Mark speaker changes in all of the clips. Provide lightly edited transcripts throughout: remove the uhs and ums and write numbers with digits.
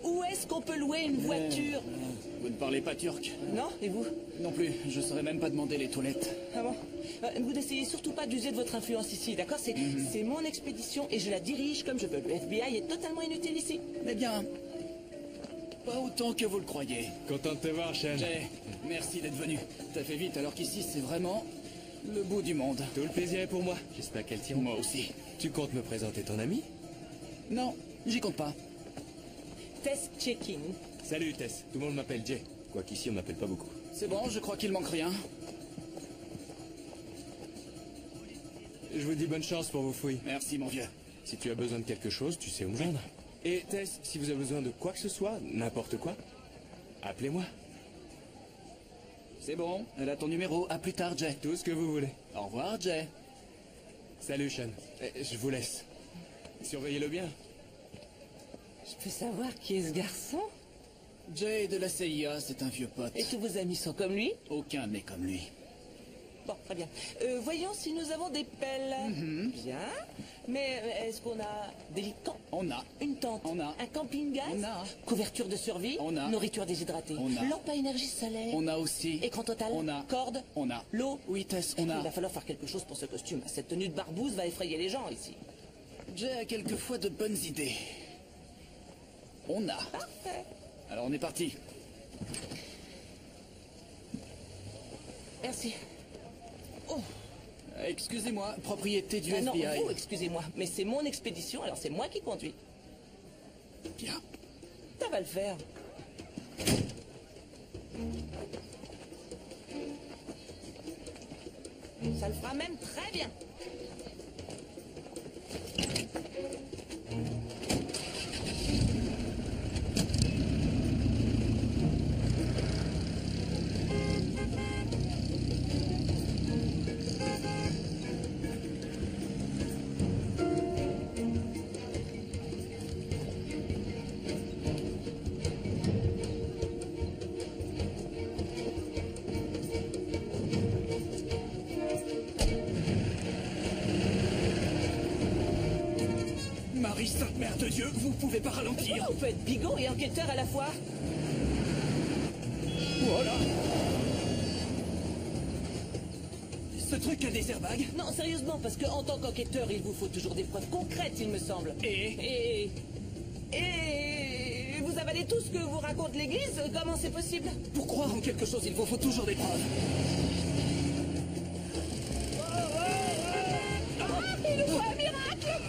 Speaker 1: Où est-ce qu'on peut louer une voiture?
Speaker 2: Vous ne parlez pas turc?
Speaker 1: Non, et vous?
Speaker 2: Non plus, je saurais même pas demander les toilettes.
Speaker 1: Ah bon? Vous n'essayez surtout pas d'user de votre influence ici, d'accord? C'est mon expédition et je la dirige comme je veux. Le FBI est totalement inutile ici.
Speaker 2: Eh bien, pas autant que vous le croyez.
Speaker 3: Content de te voir, Sean.
Speaker 2: Jay, merci d'être venu. T'as fait vite alors qu'ici c'est vraiment le bout du monde.
Speaker 3: Tout le plaisir est pour moi. J'espère qu'elle tire.
Speaker 2: Moi aussi.
Speaker 3: Tu comptes me présenter ton ami?
Speaker 2: Non, j'y compte pas.
Speaker 1: Test checking.
Speaker 3: Salut Tess, tout le monde m'appelle Jay. Quoiqu'ici on m'appelle pas beaucoup.
Speaker 2: C'est bon, je crois qu'il manque rien.
Speaker 3: Je vous dis bonne chance pour vos fouilles.
Speaker 2: Merci mon vieux.
Speaker 3: Si tu as besoin de quelque chose, tu sais où me joindre. Et Tess, si vous avez besoin de quoi que ce soit, n'importe quoi, appelez-moi.
Speaker 2: C'est bon, elle a ton numéro. À plus tard, Jay.
Speaker 3: Tout ce que vous voulez.
Speaker 2: Au revoir, Jay.
Speaker 3: Salut Sean. Je vous laisse. Surveillez-le bien.
Speaker 1: Je peux savoir qui est ce garçon?
Speaker 2: Jay de la CIA, c'est un vieux pote.
Speaker 1: Et tous vos amis sont comme lui?
Speaker 2: Aucun n'est comme lui.
Speaker 1: Bon, très bien. Voyons si nous avons des pelles. Bien. Mais est-ce qu'on a des lits de camp?
Speaker 2: On a.
Speaker 1: Une tente?
Speaker 2: On a.
Speaker 1: Un camping-gaz?
Speaker 2: On a.
Speaker 1: Couverture de survie?
Speaker 2: On a.
Speaker 1: Nourriture déshydratée?
Speaker 2: On a.
Speaker 1: Lampe à énergie solaire?
Speaker 2: On a aussi.
Speaker 1: Écran total?
Speaker 2: On a.
Speaker 1: Corde?
Speaker 2: On a.
Speaker 1: L'eau?
Speaker 2: Oui, Tess, on
Speaker 1: Il
Speaker 2: a.
Speaker 1: va falloir faire quelque chose pour ce costume. Cette tenue de barbouze va effrayer les gens ici.
Speaker 2: Jay a quelquefois de bonnes idées. On a.
Speaker 1: Parfait.
Speaker 2: Alors on est parti.
Speaker 1: Merci. Oh.
Speaker 2: Excusez-moi, propriété du
Speaker 1: Non,
Speaker 2: FBI.
Speaker 1: vous, excusez-moi, mais c'est mon expédition, alors c'est moi qui conduis.
Speaker 2: Bien.
Speaker 1: Ça va le faire. Ça le fera même très bien.
Speaker 2: Marie Sainte Mère de Dieu, vous pouvez pas ralentir.
Speaker 1: Comment on peut être bigot et enquêteur à la fois?
Speaker 2: Voilà. Ce truc a des airbags.
Speaker 1: Non, sérieusement, parce qu'en tant qu'enquêteur, il vous faut toujours des preuves concrètes, il me semble. Et vous avalez tout ce que vous raconte l'Église? Comment c'est possible?
Speaker 2: Pour croire en quelque chose, il vous faut toujours des preuves.
Speaker 1: Il nous faut un miracle!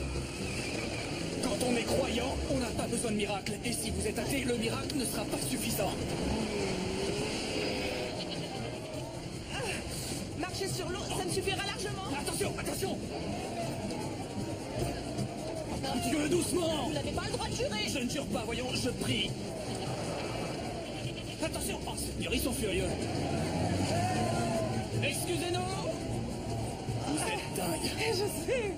Speaker 2: Quand on est croyant, on n'a pas besoin de miracle. Et si vous êtes athée, le miracle ne sera pas suffisant.
Speaker 1: Marcher sur l'eau, ça me suffira largement.
Speaker 2: Attention, attention! Dieu, doucement!
Speaker 1: Vous n'avez pas le droit de jurer.
Speaker 2: Je ne jure pas, voyons, je prie. Attention! Oh, Seigneur, ils sont furieux. Excusez-nous! Vous êtes dingue.
Speaker 1: Je sais.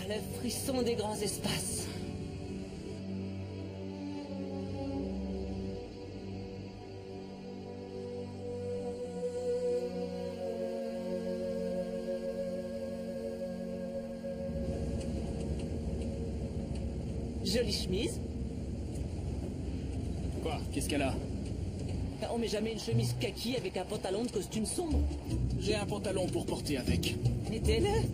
Speaker 1: Le frisson des grands espaces. Jolie chemise.
Speaker 2: Quoi? Qu'est-ce qu'elle a?
Speaker 1: On met jamais une chemise kaki avec un pantalon de costume sombre.
Speaker 2: J'ai un pantalon pour porter avec.
Speaker 1: Mettez-le.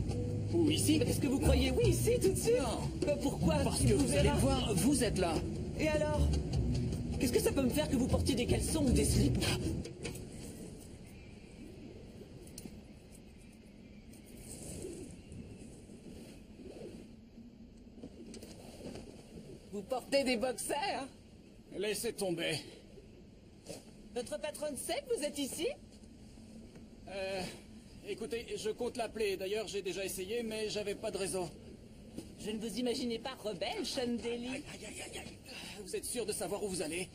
Speaker 2: Ou ici?
Speaker 1: Est-ce que vous croyez oui ici tout de suite?
Speaker 2: Non.
Speaker 1: Pourquoi?
Speaker 2: Parce
Speaker 1: Il
Speaker 2: que vous allez
Speaker 1: verra.
Speaker 2: le voir, vous êtes là.
Speaker 1: Et alors? Qu'est-ce que ça peut me faire que vous portiez des caleçons ou des slips? Vous portez des boxers?
Speaker 2: Laissez tomber.
Speaker 1: Votre patronne sait que vous êtes ici?
Speaker 2: Écoutez, je compte l'appeler. D'ailleurs, j'ai déjà essayé, mais j'avais pas de réseau.
Speaker 1: Je ne vous imaginais pas rebelle, Sean Daly.
Speaker 2: Aïe, aïe, aïe, aïe, aïe. Vous êtes sûr de savoir où vous allez?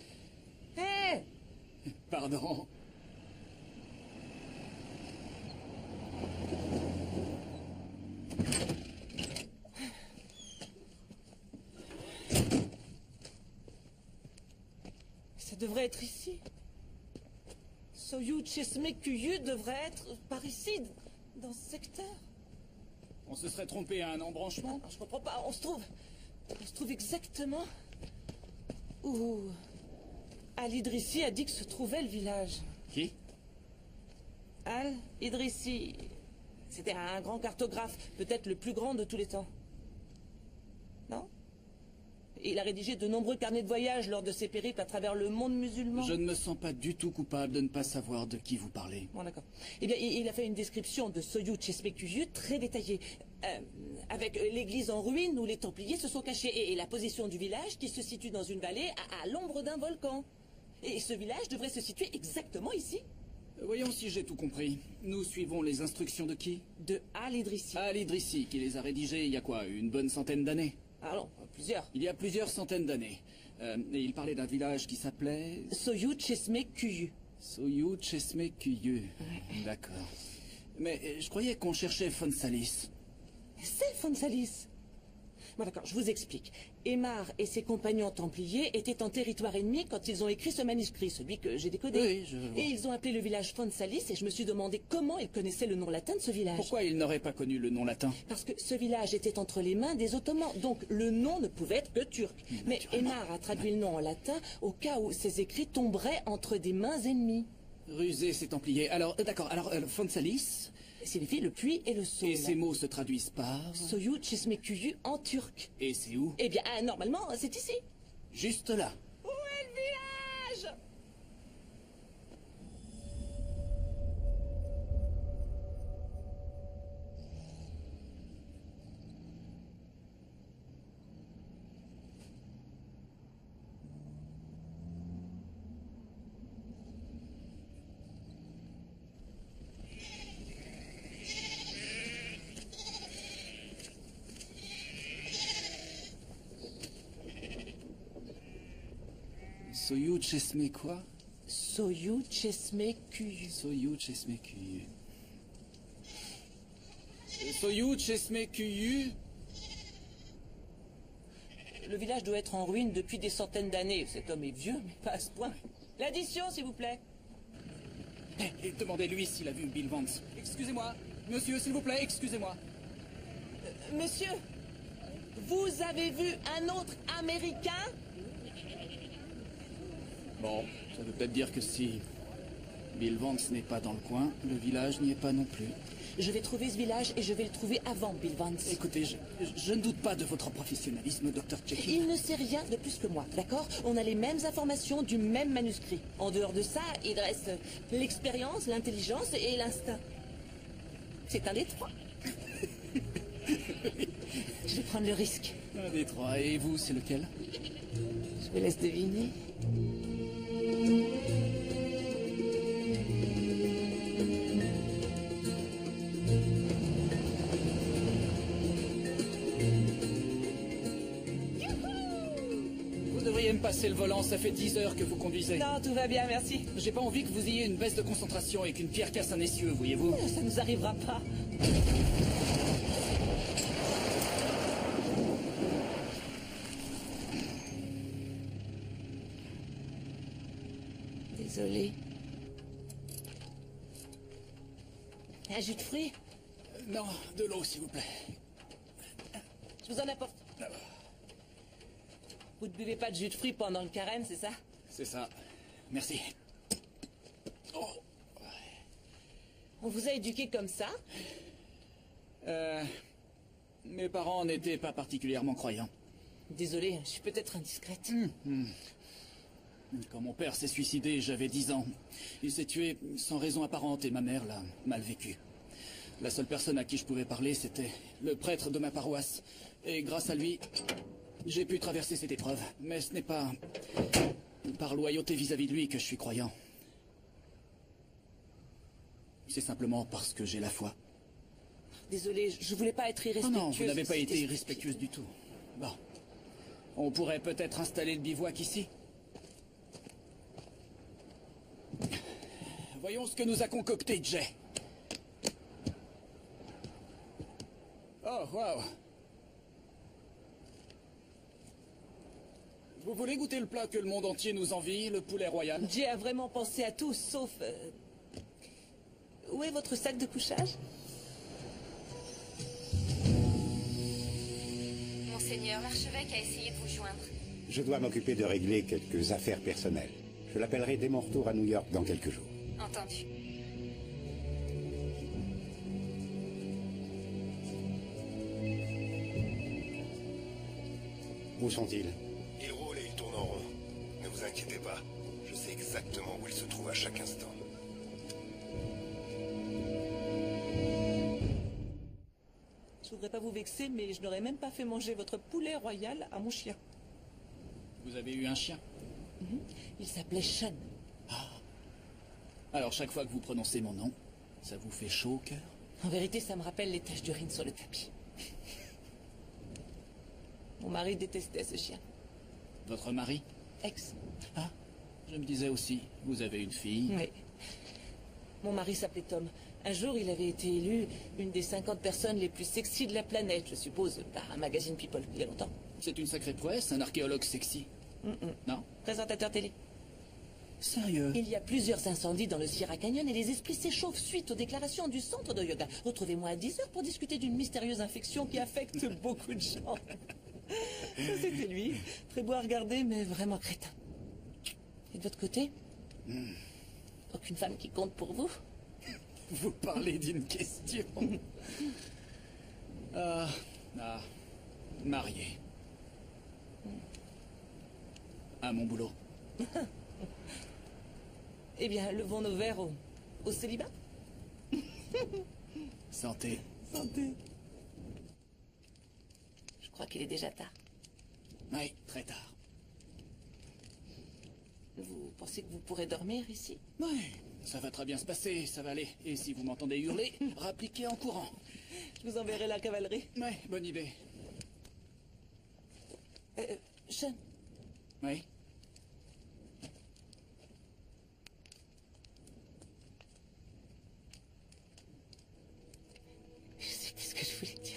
Speaker 1: Hé!
Speaker 2: Pardon.
Speaker 1: Ça devrait être ici. Soyou Chesme-Kuyu devrait être par ici, dans ce secteur.
Speaker 2: On se serait trompé à un embranchement?
Speaker 1: Alors, je comprends pas, on se trouve exactement où Al-Idrissi a dit que se trouvait le village.
Speaker 2: Qui?
Speaker 1: Al-Idrissi. C'était un grand cartographe, peut-être le plus grand de tous les temps. Non? Il a rédigé de nombreux carnets de voyage lors de ses périples à travers le monde musulman.
Speaker 2: Je ne me sens pas du tout coupable de ne pas savoir de qui vous parlez.
Speaker 1: Bon, d'accord. Eh bien, il a fait une description de Soyou Chesme-Kuyu très détaillée, avec l'église en ruine où les Templiers se sont cachés et la position du village qui se situe dans une vallée à l'ombre d'un volcan. Et ce village devrait se situer exactement ici.
Speaker 2: Voyons si j'ai tout compris. Nous suivons les instructions de qui?
Speaker 1: De Al-Idrissi.
Speaker 2: Al-Idrissi, qui les a rédigées il y a quoi, une bonne centaine d'années?
Speaker 1: Ah non, plusieurs.
Speaker 2: Il y a plusieurs centaines d'années. Et il parlait d'un village qui s'appelait...
Speaker 1: Soyou Chesme-Kuyu.
Speaker 2: Soyou Chesme-Kuyu. D'accord. Mais je croyais qu'on cherchait Fonsalis.
Speaker 1: C'est Fonsalis. Bon d'accord, je vous explique. Aymar et ses compagnons templiers étaient en territoire ennemi quand ils ont écrit ce manuscrit, celui que j'ai décodé.
Speaker 2: Oui, je vois.
Speaker 1: Et ils ont appelé le village Fonsalis et je me suis demandé comment ils connaissaient le nom latin de ce village.
Speaker 2: Pourquoi ils n'auraient pas connu le nom latin?
Speaker 1: Parce que ce village était entre les mains des Ottomans, donc le nom ne pouvait être que turc. Mais Aymar a traduit le nom en latin au cas où ces écrits tomberaient entre des mains ennemies.
Speaker 2: Rusé, ces Templiers. Alors, d'accord, alors Fonsalis...
Speaker 1: Signifie le puits et le saule.
Speaker 2: Et ces mots se traduisent par...
Speaker 1: Soyou Chesme-Kuyu en turc.
Speaker 2: Et c'est où?
Speaker 1: Eh bien, normalement, c'est ici.
Speaker 2: Juste là.
Speaker 1: Où est le village?
Speaker 2: Soyou Chesme quoi?
Speaker 1: Soyou Chesme-Kuyu.
Speaker 2: Soyou Chesme Kuyu. Soyou Chesme Kuyu?
Speaker 1: Le village doit être en ruine depuis des centaines d'années. Cet homme est vieux, mais pas à ce point. L'addition, s'il vous plaît.
Speaker 2: Et demandez-lui s'il a vu Bill Vance. Excusez-moi. Monsieur, s'il vous plaît, excusez-moi.
Speaker 1: Monsieur, vous avez vu un autre Américain?
Speaker 2: Bon, ça veut peut-être dire que si Bill Vance n'est pas dans le coin, le village n'y est pas non plus.
Speaker 1: Je vais trouver ce village et je vais le trouver avant Bill Vance.
Speaker 2: Écoutez, je ne doute pas de votre professionnalisme, Dr. Jekyll.
Speaker 1: Il ne sait rien de plus que moi, d'accord? On a les mêmes informations du même manuscrit. En dehors de ça, il reste l'expérience, l'intelligence et l'instinct. C'est un des trois. Je vais prendre le risque.
Speaker 2: Un des trois. Et vous, c'est lequel?
Speaker 1: Je vous laisse deviner.
Speaker 2: Vous devriez me passer le volant, ça fait 10 heures que vous conduisez.
Speaker 1: Non, tout va bien, merci.
Speaker 2: J'ai pas envie que vous ayez une baisse de concentration et qu'une pierre casse un essieu, voyez-vous.
Speaker 1: Ça nous arrivera pas. Désolé. Un jus de fruits?
Speaker 2: Non, de l'eau, s'il vous plaît.
Speaker 1: Je vous en apporte. Vous ne buvez pas de jus de fruits pendant le carême, c'est ça?
Speaker 2: C'est ça. Merci. Oh.
Speaker 1: On vous a éduqué comme ça?
Speaker 2: Mes parents n'étaient pas particulièrement croyants.
Speaker 1: Désolé, je suis peut-être indiscrète.
Speaker 2: Quand mon père s'est suicidé, j'avais 10 ans. Il s'est tué sans raison apparente et ma mère l'a mal vécu. La seule personne à qui je pouvais parler, c'était le prêtre de ma paroisse. Et grâce à lui, j'ai pu traverser cette épreuve. Mais ce n'est pas par loyauté vis-à-vis de lui que je suis croyant. C'est simplement parce que j'ai la foi.
Speaker 1: Désolée, je voulais pas être
Speaker 2: Oh
Speaker 1: irrespectueuse.
Speaker 2: non, vous n'avez pas
Speaker 1: C'était-
Speaker 2: été irrespectueuse du tout. Bon. On pourrait peut-être installer le bivouac ici. Voyons ce que nous a concocté Jay. Oh, waouh. Vous voulez goûter le plat que le monde entier nous envie, le poulet royal?
Speaker 1: Jay a vraiment pensé à tout, sauf... Où est votre sac de couchage?
Speaker 4: Monseigneur, l'archevêque a essayé de vous joindre.
Speaker 5: Je dois m'occuper de régler quelques affaires personnelles. Je l'appellerai dès mon retour à New York dans quelques jours.
Speaker 4: Entendu.
Speaker 5: Où sont-ils?
Speaker 6: Il roule et il tourne en rond. Ne vous inquiétez pas. Je sais exactement où il se trouve à chaque instant.
Speaker 1: Je voudrais pas vous vexer, mais je n'aurais même pas fait manger votre poulet royal à mon chien.
Speaker 2: Vous avez eu un chien?
Speaker 1: Il s'appelait Sean.
Speaker 2: Alors chaque fois que vous prononcez mon nom, ça vous fait chaud au cœur?
Speaker 1: En vérité, ça me rappelle les taches d'urine sur le tapis. Mon mari détestait ce chien.
Speaker 2: Votre mari?
Speaker 1: Ex.
Speaker 2: Ah, je me disais aussi, vous avez une fille.
Speaker 1: Oui. Mon mari s'appelait Tom. Un jour, il avait été élu une des 50 personnes les plus sexy de la planète, je suppose, par un magazine People, il y a longtemps.
Speaker 2: C'est une sacrée prouesse, un archéologue sexy. Non?
Speaker 1: Présentateur télé.
Speaker 2: Sérieux?
Speaker 1: Il y a plusieurs incendies dans le Sierra Canyon et les esprits s'échauffent suite aux déclarations du centre de yoga. Retrouvez-moi à 10 heures pour discuter d'une mystérieuse infection qui affecte beaucoup de gens. C'était lui. Très beau à regarder, mais vraiment crétin. Et de votre côté? Aucune femme qui compte pour vous?
Speaker 2: Vous parlez d'une question. Marié. À mon boulot.
Speaker 1: Eh bien, levons nos verres au célibat.
Speaker 2: Santé.
Speaker 1: Santé. Je crois qu'il est déjà tard.
Speaker 2: Oui, très tard.
Speaker 1: Vous pensez que vous pourrez dormir ici?
Speaker 2: Oui, ça va très bien se passer, ça va aller. Et si vous m'entendez hurler, rappliquez en courant.
Speaker 1: Je vous enverrai la cavalerie.
Speaker 2: Oui, bonne idée.
Speaker 1: Sean,
Speaker 2: Oui.
Speaker 1: je sais qu'est-ce que je voulais dire.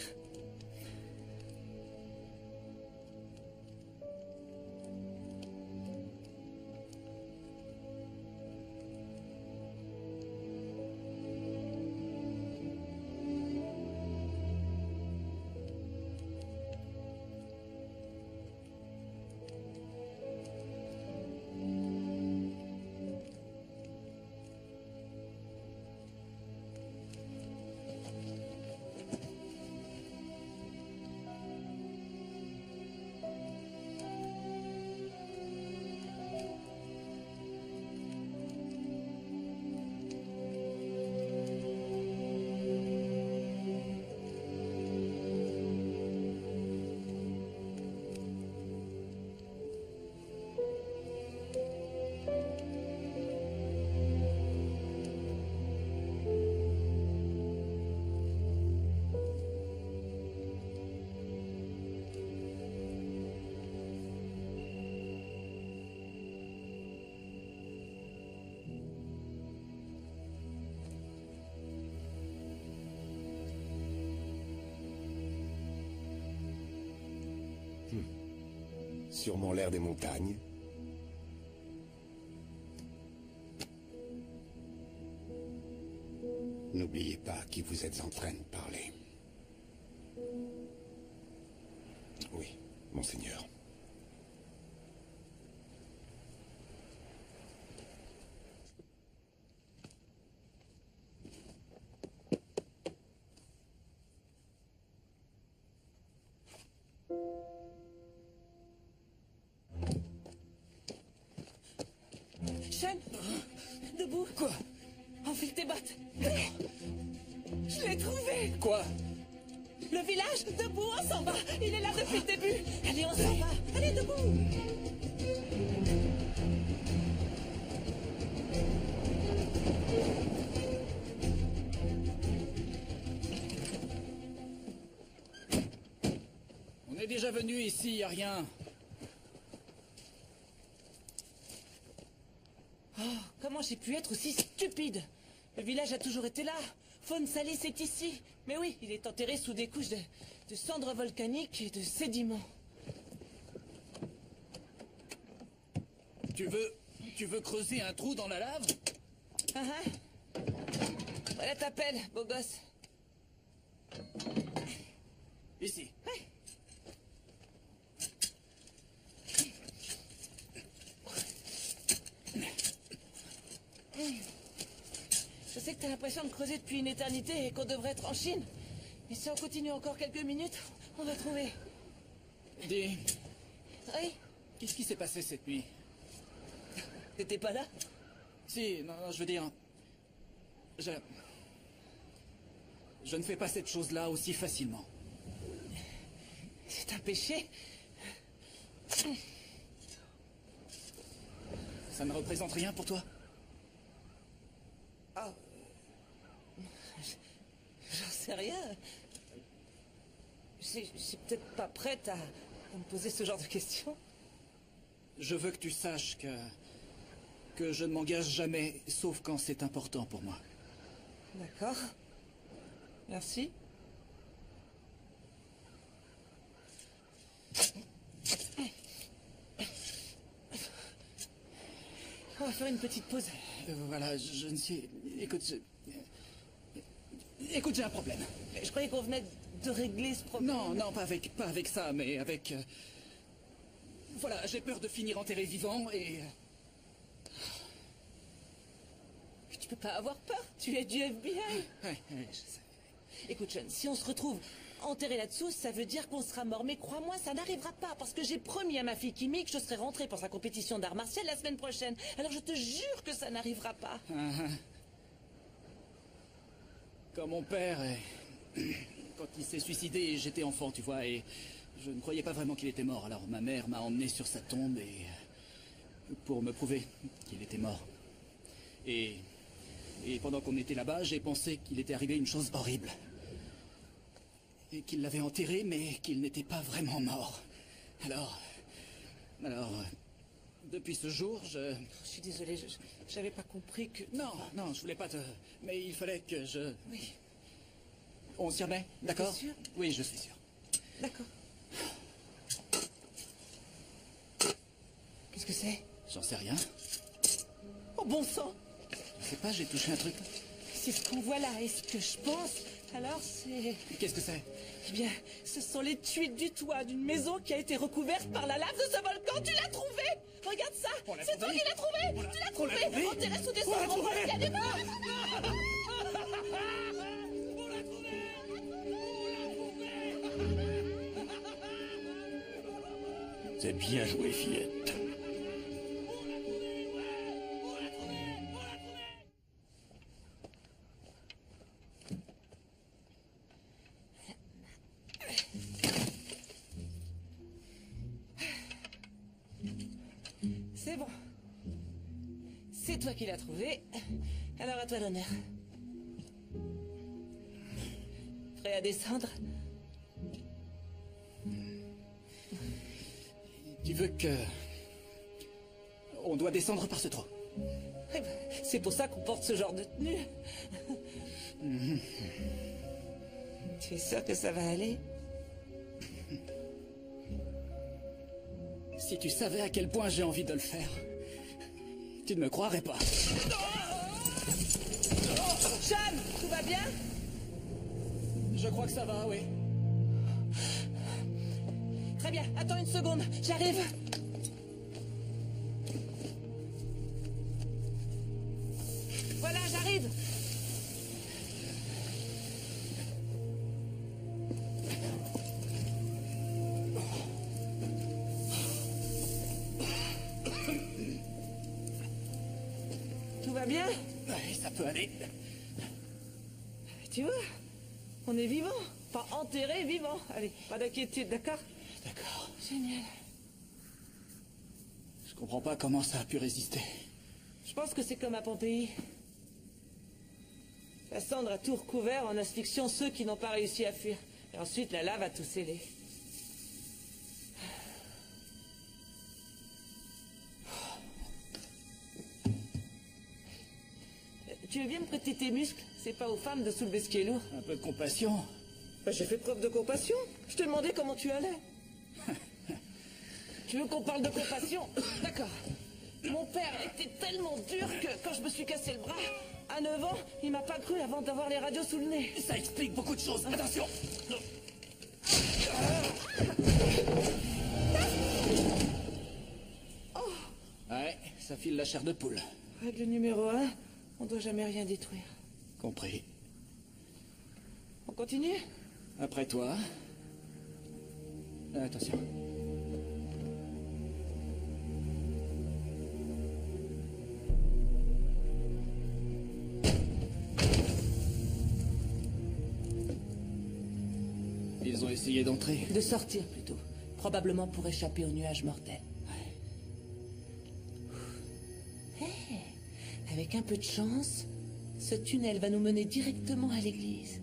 Speaker 6: Sûrement l'air des montagnes.
Speaker 5: N'oubliez pas à qui vous êtes en train de parler.
Speaker 6: Oui, monseigneur.
Speaker 1: Sean, debout.
Speaker 2: Quoi?
Speaker 1: Enfile tes bottes. Je l'ai trouvé.
Speaker 2: Quoi?
Speaker 1: Le village, debout, on s'en va. Il est là depuis le début. Allez, on s'en va. Allez, debout.
Speaker 2: venu ici, y a rien.
Speaker 1: Oh, comment j'ai pu être aussi stupide? Le village a toujours été là. Faune Salis est ici. Mais oui, il est enterré sous des couches de cendres volcaniques et de sédiments.
Speaker 2: Tu veux creuser un trou dans la lave?
Speaker 1: Ah ah. Voilà ta pelle, beau gosse.
Speaker 2: Ici.
Speaker 1: Ouais. Je sais que t'as l'impression de creuser depuis une éternité et qu'on devrait être en Chine. Mais si on continue encore quelques minutes, on va trouver.
Speaker 2: Dis,
Speaker 1: Oui,
Speaker 2: qu'est-ce qui s'est passé cette nuit?
Speaker 1: t'étais pas là?
Speaker 2: Si, non, je veux dire... Je ne fais pas cette chose-là aussi facilement.
Speaker 1: C'est un péché.
Speaker 2: Ça ne représente rien pour toi?
Speaker 1: Ah. J'en sais rien. Je suis peut-être pas prête à me poser ce genre de questions.
Speaker 2: Je veux que tu saches que je ne m'engage jamais, sauf quand c'est important pour moi.
Speaker 1: D'accord. Merci. On va faire une petite pause.
Speaker 2: Voilà, je ne sais... Écoute, Écoute, j'ai un problème.
Speaker 1: Je croyais qu'on venait de régler ce problème.
Speaker 2: Non, pas avec ça, mais avec... Voilà, j'ai peur de finir enterré vivant et...
Speaker 1: Tu peux pas avoir peur, tu es du FBI.
Speaker 2: Ouais, je sais.
Speaker 1: Écoute, Sean, si on se retrouve enterré là-dessous, ça veut dire qu'on sera mort. Mais crois-moi, ça n'arrivera pas, parce que j'ai promis à ma fille Kimi que je serai rentrée pour sa compétition d'art martial la semaine prochaine. Alors je te jure que ça n'arrivera pas.
Speaker 2: Quand mon père, quand il s'est suicidé, j'étais enfant, tu vois, et je ne croyais pas vraiment qu'il était mort. Alors ma mère m'a emmené sur sa tombe pour me prouver qu'il était mort. Et pendant qu'on était là-bas, j'ai pensé qu'il était arrivé une chose horrible. Et qu'il l'avait enterré, mais qu'il n'était pas vraiment mort. Alors, depuis ce jour,
Speaker 1: Je suis désolée, j'avais pas compris que...
Speaker 2: Non, je voulais pas te... Mais il fallait que je...
Speaker 1: Oui,
Speaker 2: On s'y remet, d'accord?
Speaker 1: sûr?
Speaker 2: Oui, je suis sûr.
Speaker 1: d'accord. Qu'est-ce que c'est?
Speaker 2: J'en sais rien.
Speaker 1: Oh bon sang!
Speaker 2: Je sais pas, j'ai touché un truc.
Speaker 1: C'est ce qu'on voit là, et ce que je pense, alors c'est...
Speaker 2: Qu'est-ce que c'est?
Speaker 1: Eh bien, ce sont les tuiles du toit d'une maison qui a été recouverte par la lave de ce volcan. Tu l'as trouvé! Regarde ça!
Speaker 2: On l'a
Speaker 1: C'est toi
Speaker 2: trouvé.
Speaker 1: qui l'as trouvé! Tu l'as trouvé!
Speaker 2: trouvé.
Speaker 1: Enterré sous des
Speaker 2: On l'a
Speaker 1: cendres
Speaker 2: trouvé.
Speaker 1: volcaniques.
Speaker 3: C'est bien joué, fillette.
Speaker 1: C'est bon. C'est toi qui l'as trouvé. Alors à toi l'honneur. Prêt à descendre?
Speaker 2: Tu veux que... On doit descendre par ce trou.
Speaker 1: Eh ben, c'est pour ça qu'on porte ce genre de tenue. Tu es sûr que ça va aller?
Speaker 2: Si tu savais à quel point j'ai envie de le faire, tu ne me croirais pas.
Speaker 1: Sean, tout va bien?
Speaker 2: Je crois que ça va, oui.
Speaker 1: Très bien, attends une seconde, j'arrive. Voilà, j'arrive. Tout va bien?
Speaker 2: Ouais, ça peut aller.
Speaker 1: Tu vois, on est vivant, pas enterré, vivant. Allez, pas d'inquiétude, d'accord?
Speaker 2: D'accord.
Speaker 1: Génial.
Speaker 2: Je comprends pas comment ça a pu résister.
Speaker 1: Je pense que c'est comme à Pompéi. La cendre a tout recouvert en asphyxiant ceux qui n'ont pas réussi à fuir. Et ensuite, la lave a tout scellé. Tu veux bien me prêter tes muscles? C'est pas aux femmes de soulever ce qui est lourd.
Speaker 2: Un peu de compassion.
Speaker 1: Bah, j'ai fait preuve de compassion. Je te demandais comment tu allais. Tu veux qu'on parle de compassion? D'accord. Mon père était tellement dur que quand je me suis cassé le bras, à 9 ans, il m'a pas cru avant d'avoir les radios sous le nez.
Speaker 2: Ça explique beaucoup de choses. Attention. Ouais, ça file la chair de poule.
Speaker 1: Règle numéro 1, on doit jamais rien détruire.
Speaker 2: Compris.
Speaker 1: On continue?
Speaker 2: Après toi. Attention. Ils ont essayé d'entrer.
Speaker 1: De sortir plutôt. Probablement pour échapper aux nuages mortels. Avec un peu de chance, ce tunnel va nous mener directement à l'église.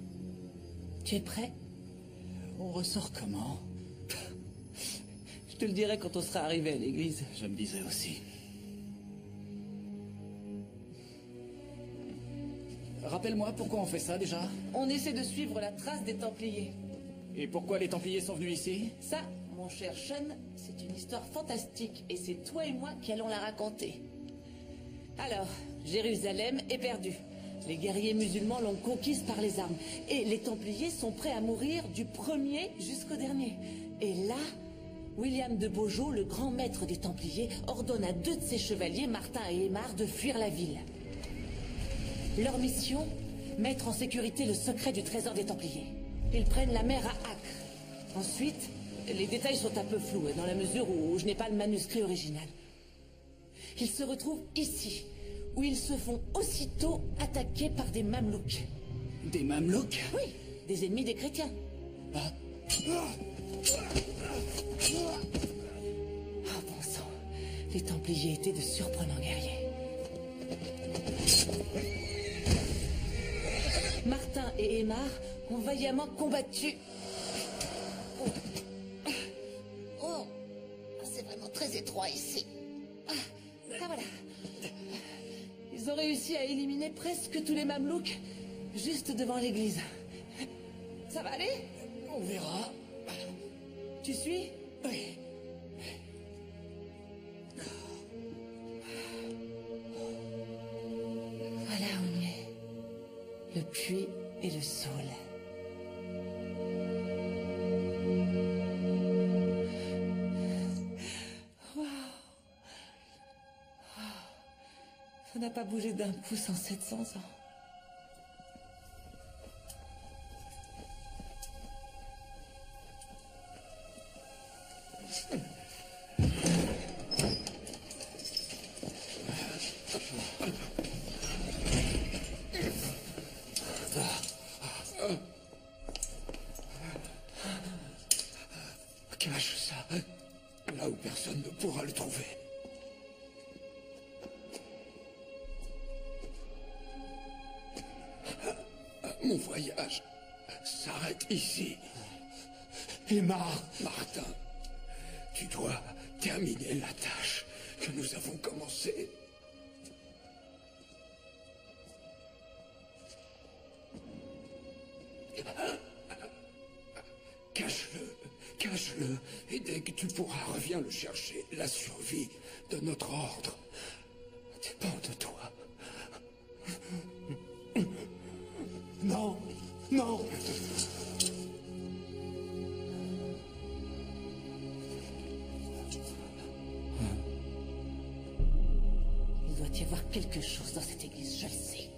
Speaker 1: Tu es prêt?
Speaker 2: On ressort comment?
Speaker 1: Je te le dirai quand on sera arrivé à l'église.
Speaker 2: Je me disais aussi. Rappelle-moi pourquoi on fait ça déjà?
Speaker 1: On essaie de suivre la trace des Templiers.
Speaker 2: Et pourquoi les Templiers sont venus ici?
Speaker 1: Ça, mon cher Sean, c'est une histoire fantastique et c'est toi et moi qui allons la raconter. Alors, Jérusalem est perdue. Les guerriers musulmans l'ont conquise par les armes. Et les Templiers sont prêts à mourir du premier jusqu'au dernier. Et là, William de Beaujeu, le grand maître des Templiers, ordonne à 2 de ses chevaliers, Martin et Aymar, de fuir la ville. Leur mission, mettre en sécurité le secret du trésor des Templiers. Ils prennent la mer à Acre. Ensuite, les détails sont un peu flous, dans la mesure où je n'ai pas le manuscrit original. Ils se retrouvent ici, où ils se font aussitôt attaquer par des Mamelouks.
Speaker 2: Des Mamelouks?
Speaker 1: Oui, des ennemis des chrétiens.
Speaker 2: Ah.
Speaker 1: Oh bon sang, les Templiers étaient de surprenants guerriers. Martin et Aymar ont vaillamment combattu. Oh, c'est vraiment très étroit ici. Ah voilà. Ils ont réussi à éliminer presque tous les Mamelouks juste devant l'église. Ça va aller?
Speaker 2: On verra.
Speaker 1: Tu suis?
Speaker 2: Oui.
Speaker 1: Voilà où on y est. Le puits et le saule. Wow. Ça n'a pas bougé d'un pouce en 700 ans.
Speaker 3: Cache ça, là où personne ne pourra le trouver. Mon voyage s'arrête ici. Aymar, Martin, tu dois terminer la tâche que nous avons commencée. Cache-le, cache-le, et dès que tu pourras, reviens le chercher. La survie de notre ordre dépend de toi. Non, non.
Speaker 1: Il doit y avoir quelque chose dans cette église, je le sais.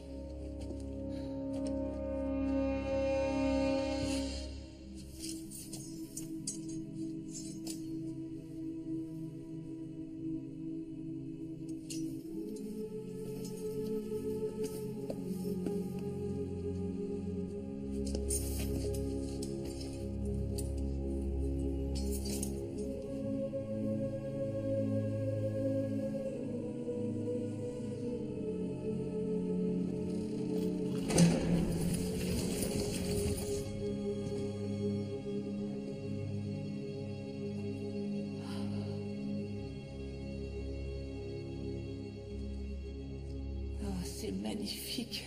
Speaker 1: C'est magnifique.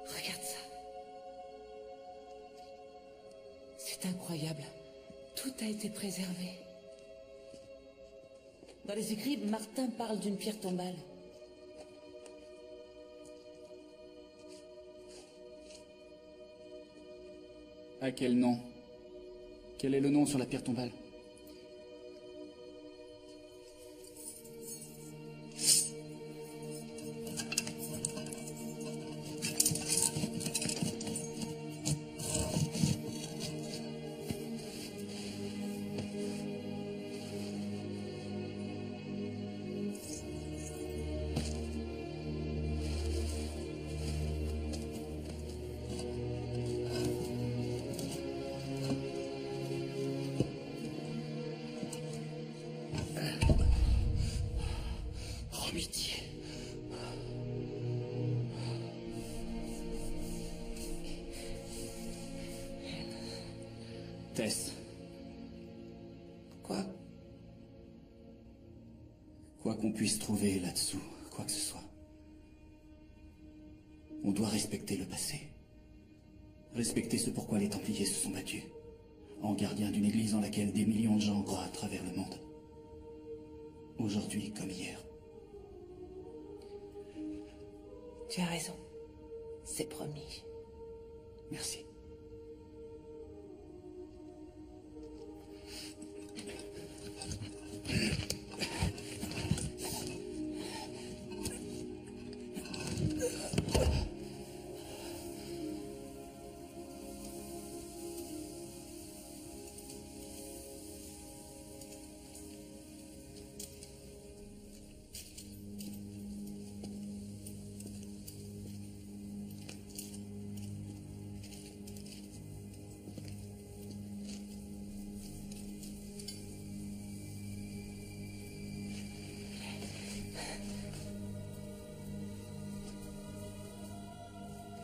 Speaker 1: Regarde ça. C'est incroyable. Tout a été préservé. Dans les écrits, Martin parle d'une pierre tombale.
Speaker 2: À quel nom? Quel est le nom sur la pierre tombale? Tess.
Speaker 1: Quoi?
Speaker 2: Quoi qu'on puisse trouver là-dessous, quoi que ce soit, on doit respecter le passé. Respecter ce pourquoi les Templiers se sont battus, en gardiens d'une église en laquelle des millions de gens croient à travers le monde. Aujourd'hui comme hier.
Speaker 1: Tu as raison. C'est promis.
Speaker 2: Merci.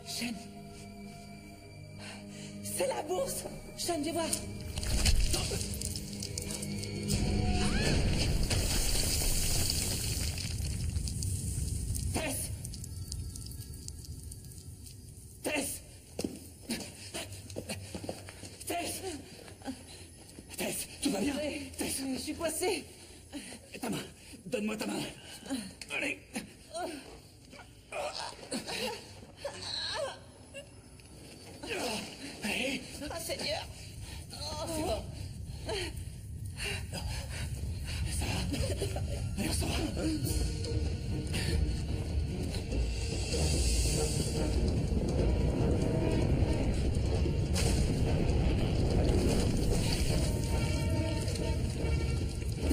Speaker 1: Sean. C'est la bourse. Sean, viens voir.
Speaker 2: Tess! Tess! Tess! Tess, tout va bien? Tess,
Speaker 1: Je suis coincée.
Speaker 2: ta main. Donne-moi ta main. Allez. Allez.
Speaker 1: Ah, Seigneur.
Speaker 2: Ça va? Allez, on s'en va.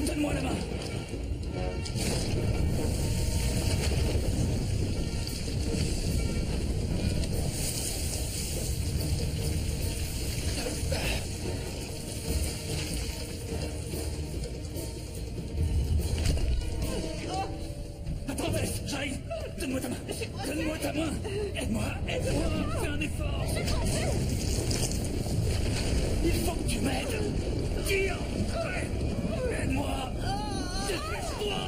Speaker 2: Donne-moi la main. Attends, Tess, j'arrive. Donne-moi ta main. Donne-moi ta main. Aide-moi, aide-moi. Fais un effort. Il faut que tu m'aides. Tire. Aide-moi. Dépêche-toi.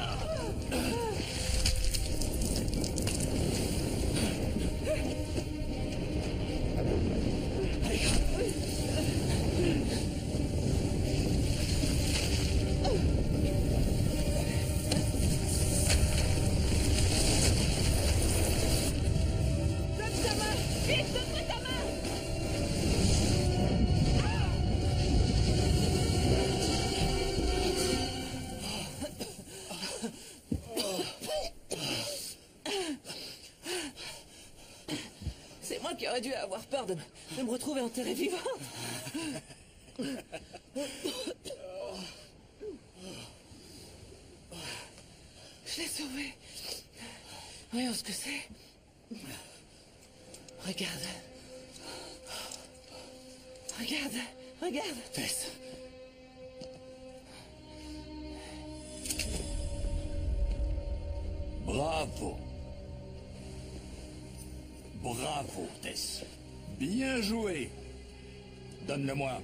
Speaker 1: Donne ta main. Vite, donne-moi ta main. C'est moi qui aurais dû avoir peur de me retrouver enterrée vivante. Je l'ai sauvée. Voyons ce que c'est. Regarde. Regarde. Regarde.
Speaker 2: Tess.
Speaker 7: Bravo. Bravo, Tess. Bien joué. Donne-le-moi.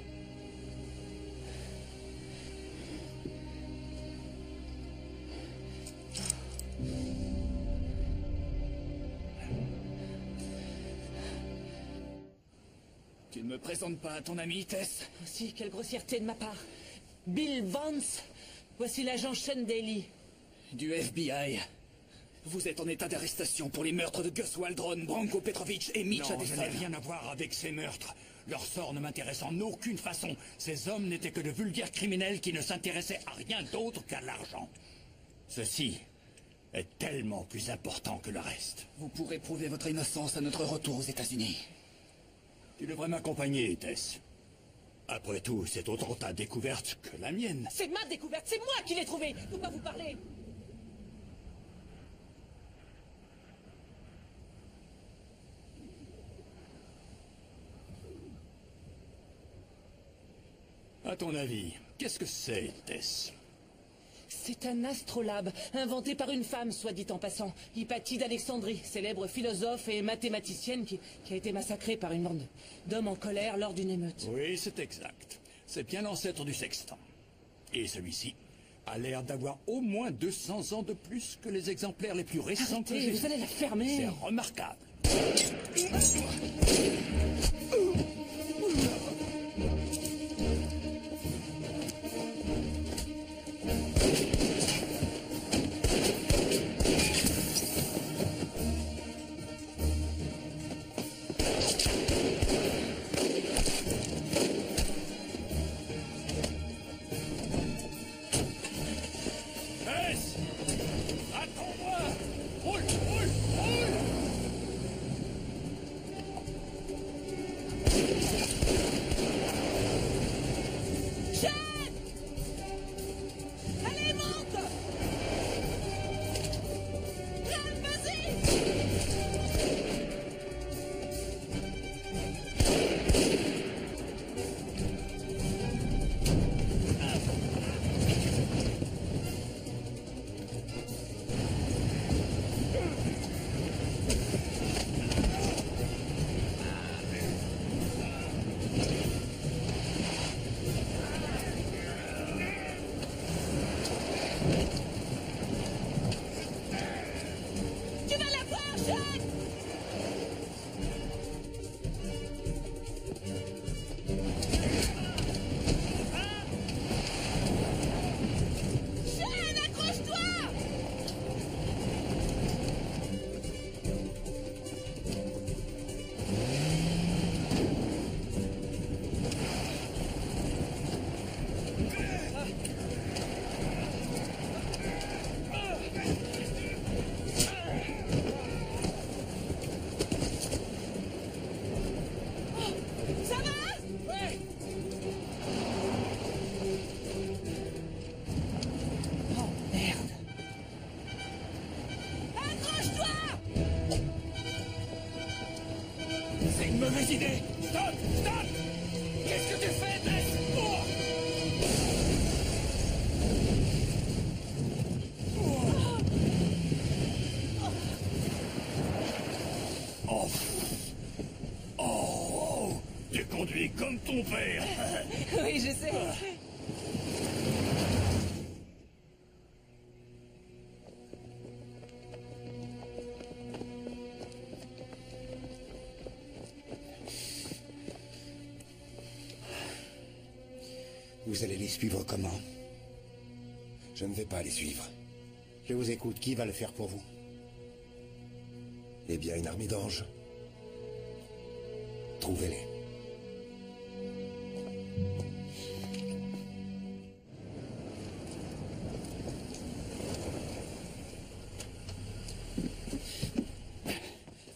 Speaker 2: Tu ne me présentes pas à ton ami, Tess?
Speaker 1: Aussi, quelle grossièreté de ma part. Bill Vance, voici l'agent Sean Daly.
Speaker 2: Du FBI. Vous êtes en état d'arrestation pour les meurtres de Gus Waldron, Branko Petrovic et Mitch
Speaker 7: Non, je
Speaker 2: Addison.
Speaker 7: n'ai rien à voir avec ces meurtres. Leur sort ne m'intéresse en aucune façon. Ces hommes n'étaient que de vulgaires criminels qui ne s'intéressaient à rien d'autre qu'à l'argent. Ceci est tellement plus important que le reste.
Speaker 2: Vous pourrez prouver votre innocence à notre retour aux États-Unis.
Speaker 7: Tu devrais m'accompagner, Tess. Après tout, c'est autant ta découverte que la mienne.
Speaker 1: C'est ma découverte, c'est moi qui l'ai trouvée. De quoi vous parlez?
Speaker 7: À ton avis, qu'est-ce que c'est, Tess?
Speaker 1: C'est un astrolabe, inventé par une femme, soit dit en passant. Hypatie d'Alexandrie, célèbre philosophe et mathématicienne qui a été massacrée par une bande d'hommes en colère lors d'une émeute.
Speaker 7: Oui, c'est exact. C'est bien l'ancêtre du sextant. Et celui-ci a l'air d'avoir au moins 200 ans de plus que les exemplaires les plus récents que
Speaker 1: Arrêtez,
Speaker 7: j'ai
Speaker 1: vous
Speaker 7: vus.
Speaker 1: allez la fermer.
Speaker 7: C'est remarquable. Tess! Attends-moi! Roule, roule, roule!
Speaker 1: Jeanne! Allez, monte! Jeanne, vas-y! Tu vas la voir, Jeanne! Jeanne, accroche-toi! Ça va? Ouais. Oh, merde. Accroche-toi!
Speaker 7: C'est une mauvaise idée! Stop! Stop! Qu'est-ce que tu fais, Tess? Oh! Oh! Tu conduis comme ton père!
Speaker 1: Oui, je sais.
Speaker 5: Vous allez les suivre comment?
Speaker 6: Je ne vais pas les suivre.
Speaker 5: Je vous écoute. Qui va le faire pour vous?
Speaker 6: Eh bien, une armée d'anges. Trouvez-les.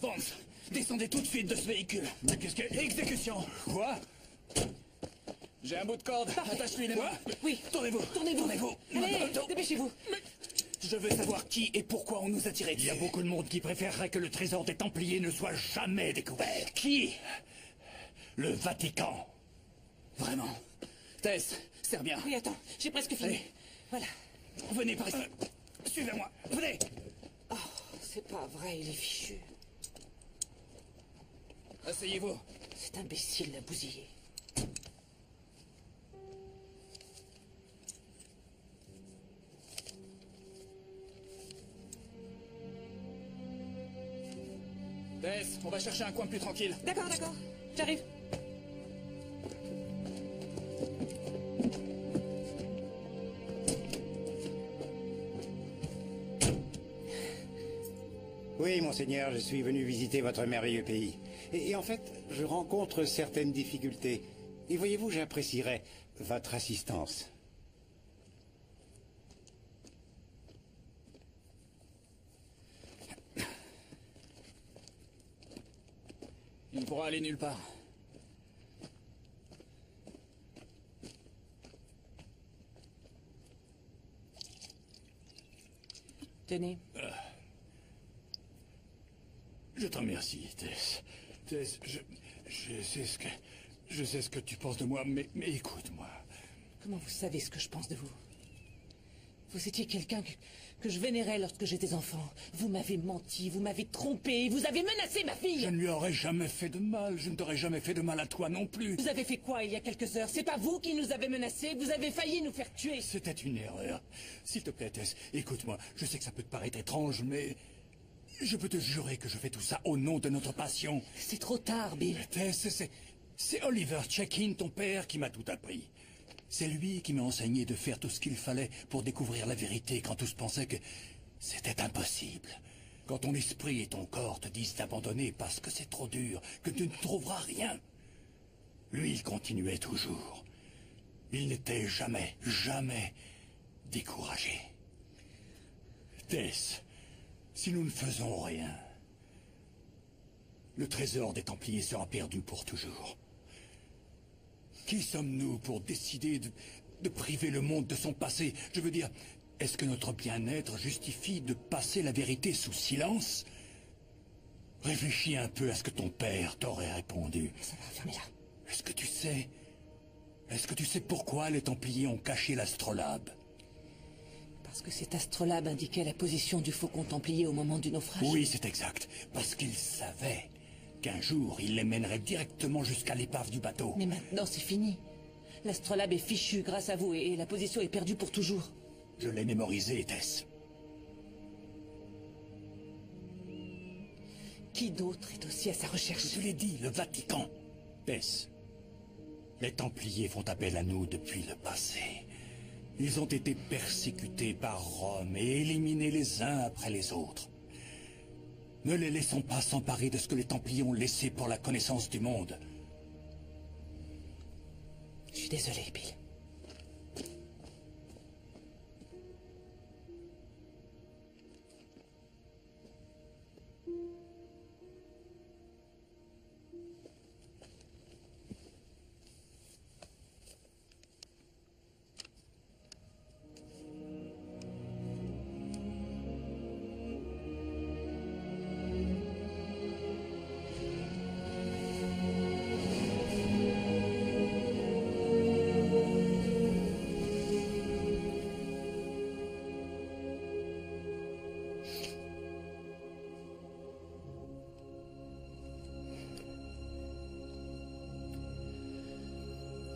Speaker 2: Vance, descendez tout de suite de ce véhicule.
Speaker 7: Mais qu'est-ce que...
Speaker 2: Exécution.
Speaker 7: Quoi?
Speaker 2: J'ai un bout de corde. Attache-lui les mains.
Speaker 1: Oui.
Speaker 2: Tournez-vous.
Speaker 1: Tournez-vous.
Speaker 2: Tournez-vous.
Speaker 1: Allez, dépêchez-vous.
Speaker 2: Je veux savoir qui et pourquoi on nous a tiré
Speaker 7: Il y a
Speaker 2: dessus.
Speaker 7: beaucoup de monde qui préférerait que le trésor des Templiers ne soit jamais découvert.
Speaker 2: Qui?
Speaker 7: Le Vatican.
Speaker 2: Vraiment. Tess, serre bien.
Speaker 1: Oui, attends, j'ai presque fini.
Speaker 2: Allez.
Speaker 1: Voilà.
Speaker 2: Venez par ici. Suivez-moi. Venez.
Speaker 1: Oh, c'est pas vrai, il est fichu.
Speaker 2: Asseyez-vous.
Speaker 1: Cet imbécile l'a bousillé.
Speaker 2: Tess, on va chercher un coin plus tranquille.
Speaker 1: D'accord, d'accord. J'arrive.
Speaker 5: Oui, monseigneur, je suis venu visiter votre merveilleux pays. Et en fait, je rencontre certaines difficultés. Et voyez-vous, j'apprécierais votre assistance.
Speaker 2: Il ne pourra aller nulle part.
Speaker 1: Tenez.
Speaker 7: Je te remercie, Tess. Tess, je sais ce que tu penses de moi, mais écoute-moi.
Speaker 1: Comment vous savez ce que je pense de vous? Vous étiez quelqu'un que je vénérais lorsque j'étais enfant. Vous m'avez menti, vous m'avez trompé, vous avez menacé ma fille.
Speaker 7: Je ne lui aurais jamais fait de mal, je ne t'aurais jamais fait de mal à toi non plus.
Speaker 1: Vous avez fait quoi il y a quelques heures? C'est pas vous qui nous avez menacés, vous avez failli nous faire tuer.
Speaker 7: C'était une erreur. S'il te plaît, Tess, écoute-moi. Je sais que ça peut te paraître étrange, mais je peux te jurer que je fais tout ça au nom de notre passion.
Speaker 1: C'est trop tard, Bill.
Speaker 7: Tess, c'est Oliver Check-in, ton père, qui m'a tout appris. C'est lui qui m'a enseigné de faire tout ce qu'il fallait pour découvrir la vérité quand tous pensaient que c'était impossible. Quand ton esprit et ton corps te disent d'abandonner parce que c'est trop dur, que tu ne trouveras rien. Lui, il continuait toujours. Il n'était jamais, jamais découragé. Tess, si nous ne faisons rien, le trésor des Templiers sera perdu pour toujours. Qui sommes-nous pour décider de priver le monde de son passé? Je veux dire, est-ce que notre bien-être justifie de passer la vérité sous silence? Réfléchis un peu à ce que ton père t'aurait répondu.
Speaker 1: Ça va, fermez-la.
Speaker 7: Est-ce que tu sais pourquoi les Templiers ont caché l'astrolabe?
Speaker 1: Parce que cet astrolabe indiquait la position du faucon templier au moment du naufrage.
Speaker 7: Oui, c'est exact. Parce qu'ils savaient qu'un jour, il les mènerait directement jusqu'à l'épave du bateau.
Speaker 1: Mais maintenant, c'est fini. L'astrolabe est fichu grâce à vous et la position est perdue pour toujours.
Speaker 7: Je l'ai mémorisé, Tess.
Speaker 1: Qui d'autre est aussi à sa recherche?
Speaker 7: Je te l'ai dit, le Vatican. Tess, les Templiers font appel à nous depuis le passé. Ils ont été persécutés par Rome et éliminés les uns après les autres. Ne les laissons pas s'emparer de ce que les Templiers ont laissé pour la connaissance du monde.
Speaker 1: Je suis désolé, Bill.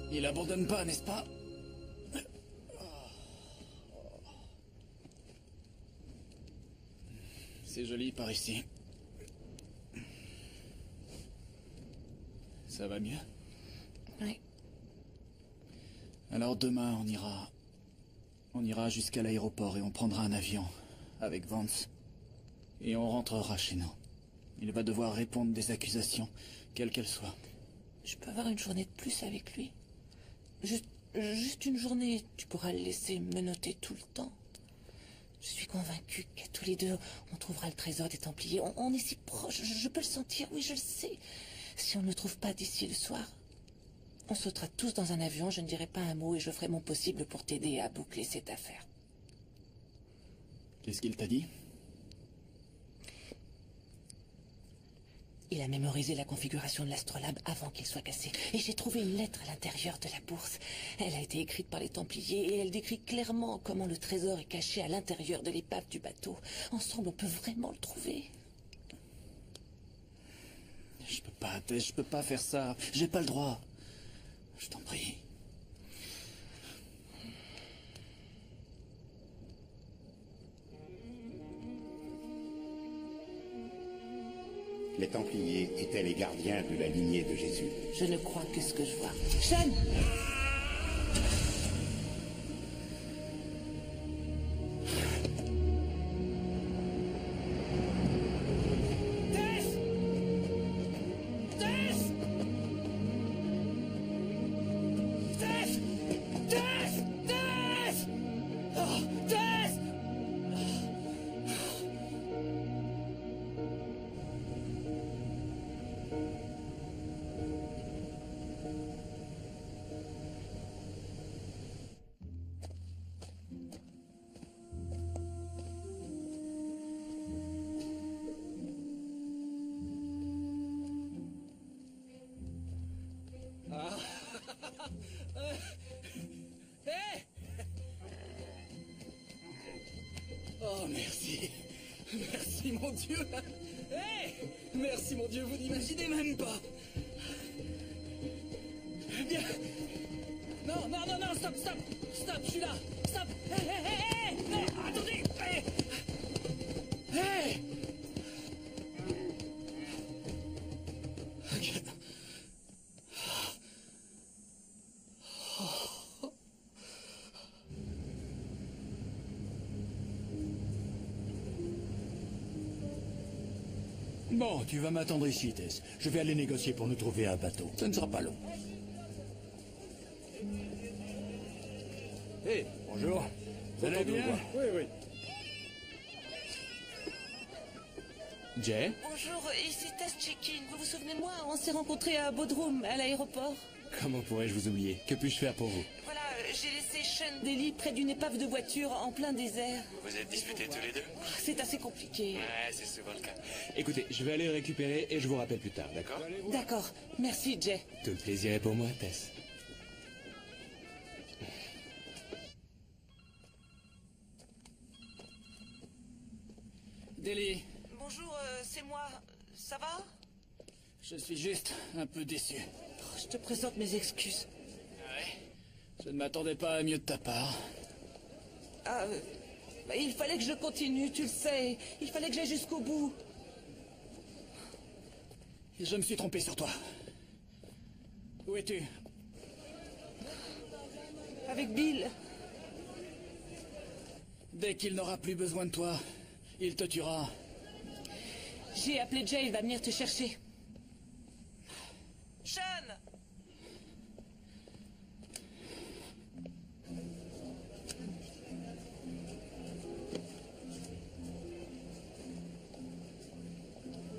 Speaker 2: Il abandonne pas, n'est-ce pas? C'est joli par ici. Ça va mieux?
Speaker 1: Oui.
Speaker 2: Alors demain, on ira jusqu'à l'aéroport et on prendra un avion avec Vance. Et on rentrera chez nous. Il va devoir répondre des accusations, quelles qu'elles soient.
Speaker 1: Je peux avoir une journée de plus avec lui? Juste une journée, tu pourras le laisser menotter tout le temps. Je suis convaincue qu'à tous les deux, on trouvera le trésor des Templiers. On est si proches, je peux le sentir, oui, je le sais. Si on ne le trouve pas d'ici le soir, on sautera tous dans un avion, je ne dirai pas un mot et je ferai mon possible pour t'aider à boucler cette affaire.
Speaker 2: Qu'est-ce qu'il t'a dit?
Speaker 1: Il a mémorisé la configuration de l'astrolabe avant qu'il soit cassé. Et j'ai trouvé une lettre à l'intérieur de la bourse. Elle a été écrite par les Templiers et elle décrit clairement comment le trésor est caché à l'intérieur de l'épave du bateau. Ensemble, on peut vraiment le trouver.
Speaker 2: Je peux pas, Tess, je peux pas faire ça. J'ai pas le droit. Je t'en prie.
Speaker 5: Les les Templiers étaient les gardiens de la lignée de Jésus.
Speaker 1: Je ne crois que ce que je vois. Sean!
Speaker 2: Oh, merci. Merci, mon Dieu. Hey, merci, mon Dieu, vous n'imaginez même pas. Bien. Non, non, non, non, stop, stop. Stop, je suis là. Stop. Hé, hé, hé, hé. Non, attendez. Hé. Hé. Ok.
Speaker 7: Bon, tu vas m'attendre ici, Tess. Je vais aller négocier pour nous trouver un bateau. Ça ne sera pas long. Hé, bonjour. Vous allez bien?
Speaker 5: Oui, oui.
Speaker 7: Jay?
Speaker 1: Bonjour, ici Tess Chikin. Vous vous souvenez de moi? On s'est rencontrés à Bodrum, à l'aéroport.
Speaker 8: Comment pourrais-je vous oublier? Que puis-je faire pour vous?
Speaker 1: Voilà, j'ai laissé Sean Daly près d'une épave de voiture en plein désert.
Speaker 8: Vous êtes disputés tous les deux?
Speaker 1: C'est assez compliqué.
Speaker 8: Ouais, c'est souvent le cas. Écoutez, je vais aller le récupérer et je vous rappelle plus tard, d'accord?
Speaker 1: D'accord. Merci, Jay.
Speaker 8: Tout le plaisir est pour moi, Tess.
Speaker 2: Daly,
Speaker 1: Bonjour, c'est moi. Ça va?
Speaker 2: je suis juste un peu déçu.
Speaker 1: Je te présente mes excuses.
Speaker 2: Ouais. Je ne m'attendais pas à mieux de ta part.
Speaker 1: Ah, il fallait que je continue, tu le sais. Il fallait que j'aille jusqu'au bout.
Speaker 2: Je me suis trompé sur toi. Où es-tu?
Speaker 1: Avec Bill.
Speaker 2: Dès qu'il n'aura plus besoin de toi, il te tuera.
Speaker 1: J'ai appelé Jay, il va venir te chercher. Sean!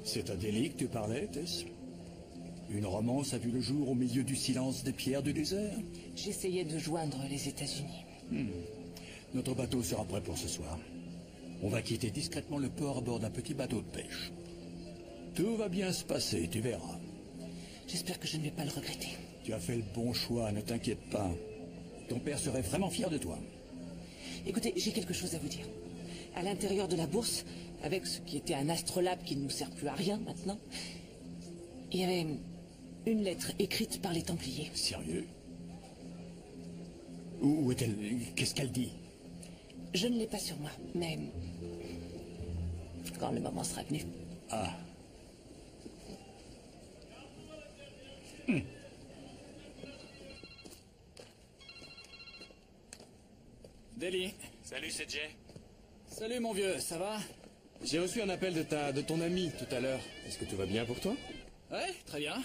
Speaker 7: C'est à Daly que tu parlais, Tess? Une romance a vu le jour au milieu du silence des pierres du désert?
Speaker 1: J'essayais de joindre les États-Unis.
Speaker 7: Notre bateau sera prêt pour ce soir. On va quitter discrètement le port à bord d'un petit bateau de pêche. Tout va bien se passer, tu verras.
Speaker 1: J'espère que je ne vais pas le regretter.
Speaker 7: Tu as fait le bon choix, ne t'inquiète pas. Ton père serait vraiment fier de toi.
Speaker 1: Écoutez, j'ai quelque chose à vous dire. À l'intérieur de la bourse, avec ce qui était un astrolabe qui ne nous sert plus à rien maintenant, il y avait une lettre écrite par les Templiers.
Speaker 7: Sérieux? Où est-elle? Qu'est-ce qu'elle dit?
Speaker 1: Je ne l'ai pas sur moi, mais quand le moment sera venu.
Speaker 7: Ah.
Speaker 2: Daly.
Speaker 8: Salut, c'est Jay.
Speaker 2: Salut mon vieux, ça va?
Speaker 8: J'ai reçu un appel de ton ami tout à l'heure. Est-ce que tout va bien pour toi?
Speaker 2: Ouais, très bien.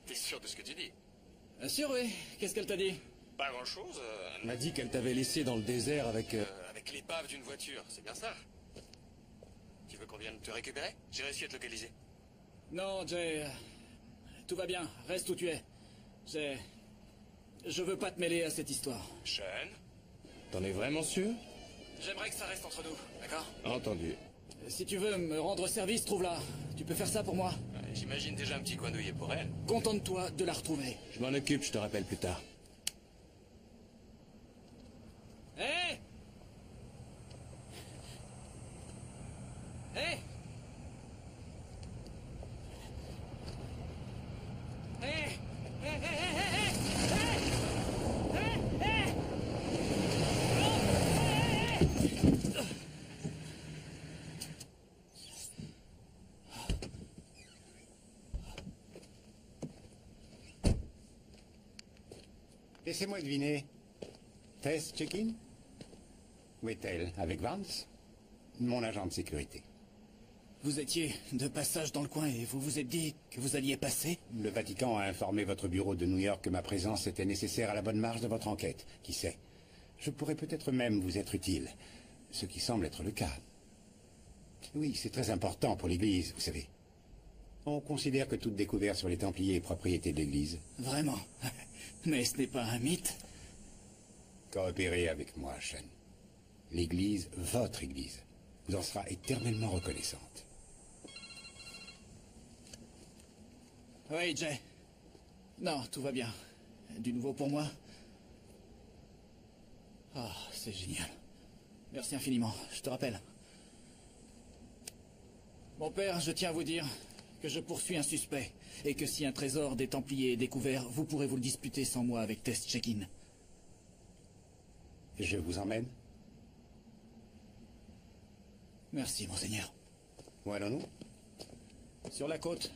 Speaker 8: T'es sûr de ce que tu dis?
Speaker 2: Bien sûr, oui. Qu'est-ce qu'elle t'a dit?
Speaker 8: Pas grand-chose. Elle m'a dit qu'elle t'avait laissé dans le désert avec l'épave d'une voiture. C'est bien ça? Tu veux qu'on vienne te récupérer? J'ai réussi à te localiser.
Speaker 2: Non, Jay. Tout va bien. Reste où tu es. Je veux pas te mêler à cette histoire.
Speaker 8: Sean? T'en es vraiment sûr?
Speaker 2: J'aimerais que ça reste entre nous, d'accord?
Speaker 8: Entendu.
Speaker 2: Si tu veux me rendre service, trouve-la. Tu peux faire ça pour moi?
Speaker 8: J'imagine déjà un petit coin douillet pour elle.
Speaker 2: Contente-toi de la retrouver.
Speaker 8: Je m'en occupe, je te rappelle plus tard.
Speaker 2: Hé! Hé! Hé!
Speaker 5: Laissez-moi deviner. Tess check-in? Où est-elle? Avec Vance? Mon agent de sécurité.
Speaker 2: Vous étiez de passage dans le coin et vous vous êtes dit que vous alliez passer?
Speaker 5: Le Vatican a informé votre bureau de New York que ma présence était nécessaire à la bonne marche de votre enquête. Qui sait? Je pourrais peut-être même vous être utile. Ce qui semble être le cas. Oui, c'est très important pour l'Église, vous savez. On considère que toute découverte sur les Templiers est propriété de l'Église.
Speaker 2: Vraiment? Mais ce n'est pas un mythe?
Speaker 5: Coopérez avec moi, Sean. L'Église, votre Église, vous en sera éternellement reconnaissante.
Speaker 2: Oui, Jay. Non, tout va bien. Du nouveau pour moi? Ah, c'est génial. Merci infiniment, je te rappelle. Mon père, je tiens à vous dire que je poursuis un suspect, et que si un trésor des Templiers est découvert, vous pourrez vous le disputer sans moi avec Tess Check-in.
Speaker 5: Je vous emmène?
Speaker 2: Merci, monseigneur.
Speaker 5: Où allons-nous?
Speaker 2: Sur la côte.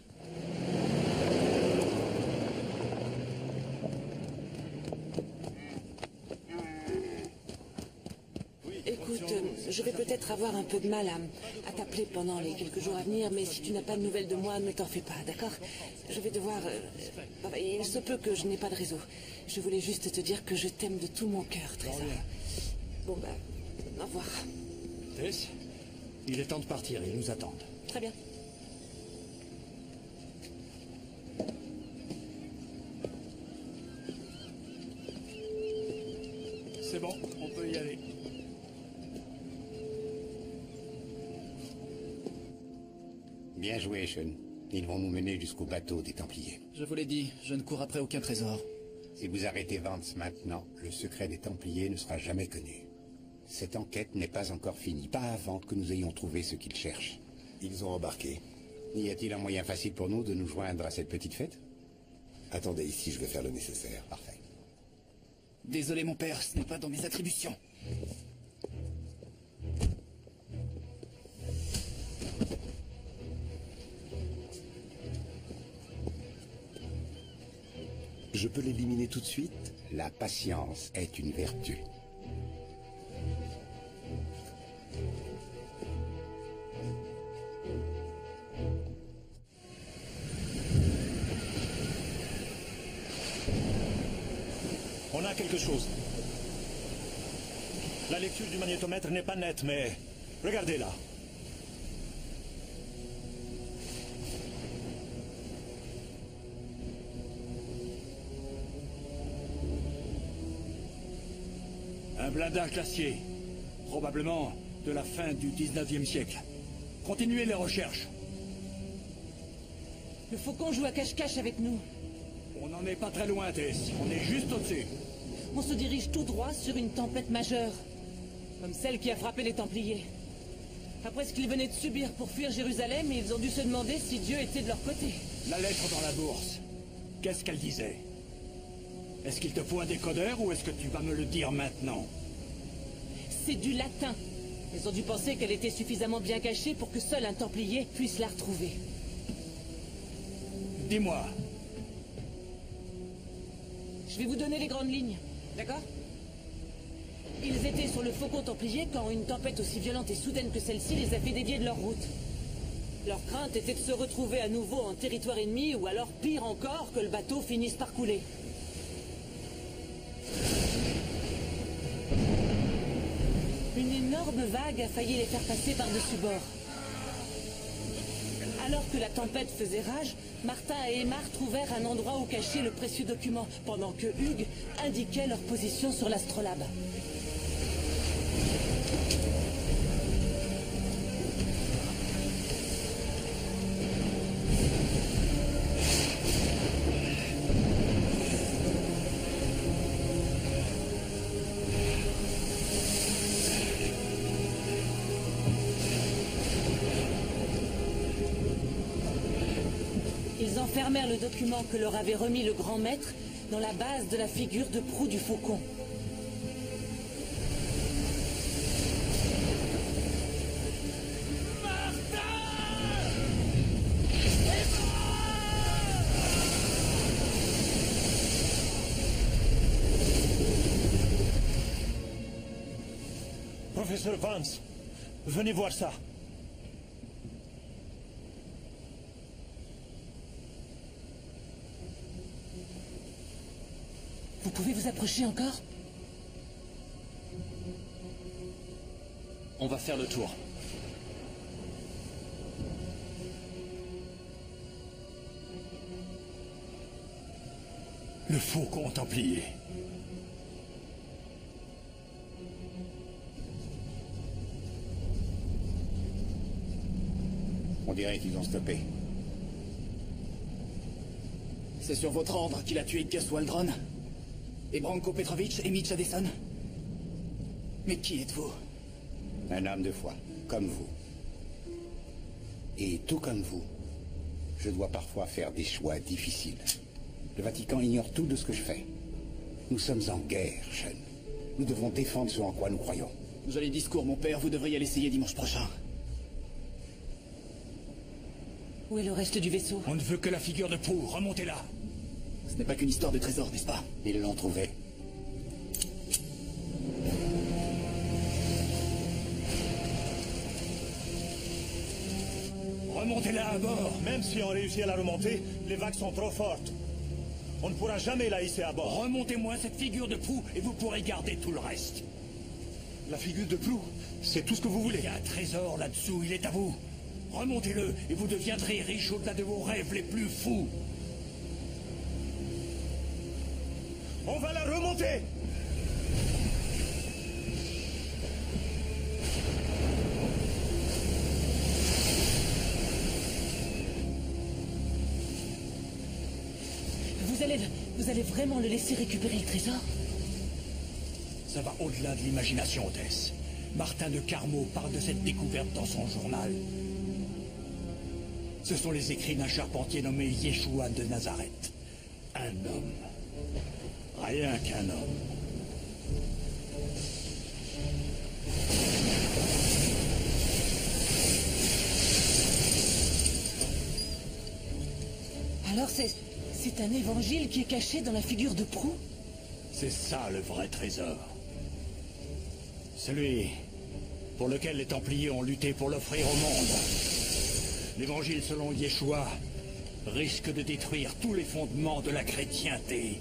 Speaker 1: Écoute, je vais peut-être avoir un peu de mal à t'appeler pendant les quelques jours à venir, mais si tu n'as pas de nouvelles de moi, ne t'en fais pas, d'accord? Je vais devoir... il se peut que je n'ai pas de réseau. Je voulais juste te dire que je t'aime de tout mon cœur, Trésor. Bon, au revoir.
Speaker 7: Tess, il est temps de partir, ils nous attendent.
Speaker 1: Très bien.
Speaker 7: C'est bon, on peut y aller.
Speaker 5: Bien joué, Sean. Ils vont nous mener jusqu'au bateau des Templiers.
Speaker 2: Je vous l'ai dit, je ne cours après aucun trésor.
Speaker 5: Si vous arrêtez Vance maintenant, le secret des Templiers ne sera jamais connu. Cette enquête n'est pas encore finie, pas avant que nous ayons trouvé ce qu'ils cherchent.
Speaker 6: Ils ont embarqué.
Speaker 5: Y a-t-il un moyen facile pour nous de nous joindre à cette petite fête?
Speaker 6: Attendez ici, je vais faire le nécessaire.
Speaker 5: Parfait.
Speaker 2: Désolé, mon père, ce n'est pas dans mes attributions.
Speaker 6: Je peux l'éliminer tout de suite?
Speaker 5: La patience est une vertu.
Speaker 7: On a quelque chose. La lecture du magnétomètre n'est pas nette, mais... regardez là. Un blindage glacier. Probablement de la fin du 19e siècle. Continuez les recherches.
Speaker 1: Le faucon joue à cache-cache avec nous.
Speaker 7: On n'en est pas très loin, Tess. On est juste au-dessus.
Speaker 1: On se dirige tout droit sur une tempête majeure. Comme celle qui a frappé les Templiers. Après ce qu'ils venaient de subir pour fuir Jérusalem, ils ont dû se demander si Dieu était de leur côté.
Speaker 7: La lettre dans la bourse. Qu'est-ce qu'elle disait? Est-ce qu'il te faut un décodeur ou est-ce que tu vas me le dire maintenant?
Speaker 1: C'est du latin. Ils ont dû penser qu'elle était suffisamment bien cachée pour que seul un Templier puisse la retrouver.
Speaker 7: Dis-moi.
Speaker 1: Je vais vous donner les grandes lignes, d'accord? Ils étaient sur le faucon Templier quand une tempête aussi violente et soudaine que celle-ci les a fait dévier de leur route. Leur crainte était de se retrouver à nouveau en territoire ennemi ou alors pire encore que le bateau finisse par couler. Une énorme vague a failli les faire passer par-dessus bord. Alors que la tempête faisait rage, Martin et Aymar trouvèrent un endroit où cacher le précieux document, pendant que Hugues indiquait leur position sur l'astrolabe. Ils enfermèrent le document que leur avait remis le grand maître dans la base de la figure de proue du faucon.
Speaker 9: Professeur Vance, venez voir ça.
Speaker 1: Vous pouvez vous approcher encore?
Speaker 7: On va faire le tour. Le faucon templier.
Speaker 5: On dirait qu'ils ont stoppé.
Speaker 2: C'est sur votre ordre qu'il a tué Gus Waldron et Branko Petrovic et Mitch Addison. Mais qui êtes-vous?
Speaker 5: Un homme de foi, comme vous. Et tout comme vous, je dois parfois faire des choix difficiles. Le Vatican ignore tout de ce que je fais. Nous sommes en guerre, jeune. Nous devons défendre ce en quoi nous croyons.
Speaker 2: Joli discours, mon père. Vous devriez l'essayer dimanche prochain.
Speaker 1: Où est le reste du vaisseau?
Speaker 7: On ne veut que la figure de proue. Remontez-la.
Speaker 2: Ce n'est pas qu'une histoire de trésor, n'est-ce pas?
Speaker 5: Ils l'ont trouvé.
Speaker 7: Remontez-la à bord.
Speaker 9: Même si on réussit à la remonter, les vagues sont trop fortes. On ne pourra jamais la hisser à bord.
Speaker 7: Remontez-moi cette figure de proue et vous pourrez garder tout le reste.
Speaker 9: La figure de proue, c'est tout ce que vous voulez.
Speaker 7: Il y a un trésor là-dessous, il est à vous. Remontez-le et vous deviendrez riche au-delà de vos rêves les plus fous.
Speaker 9: On va la remonter!
Speaker 1: Vous allez vraiment le laisser récupérer le trésor?
Speaker 7: Ça va au-delà de l'imagination, Tess. Martin de Carmaux parle de cette découverte dans son journal. Ce sont les écrits d'un charpentier nommé Yeshua de Nazareth. Un homme. Rien qu'un homme.
Speaker 1: Alors c'est un évangile qui est caché dans la figure de proue?
Speaker 7: C'est ça le vrai trésor. Celui pour lequel les Templiers ont lutté pour l'offrir au monde. L'évangile selon Yeshua risque de détruire tous les fondements de la chrétienté.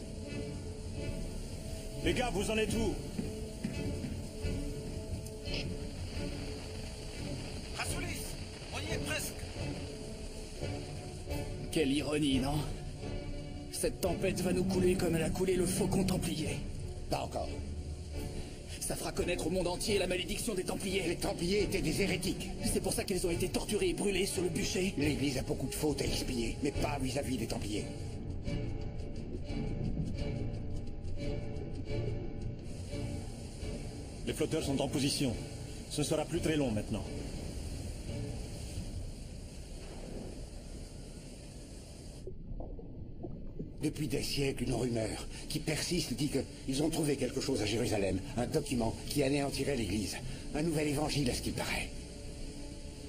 Speaker 9: Les gars, vous en êtes où?
Speaker 8: Rassoulis, on y est presque.
Speaker 2: Quelle ironie, non? Cette tempête va nous couler comme elle a coulé le faucon templier.
Speaker 5: Pas encore.
Speaker 2: Ça fera connaître au monde entier la malédiction des Templiers.
Speaker 5: Les Templiers étaient des hérétiques.
Speaker 2: C'est pour ça qu'ils ont été torturés et brûlés sur le bûcher.
Speaker 5: L'Église a beaucoup de fautes à expier, mais pas vis-à-vis des Templiers.
Speaker 9: Les flotteurs sont en position. Ce sera plus très long maintenant.
Speaker 5: Depuis des siècles, une rumeur qui persiste dit qu'ils ont trouvé quelque chose à Jérusalem. Un document qui anéantirait l'Église. Un nouvel évangile à ce qu'il paraît.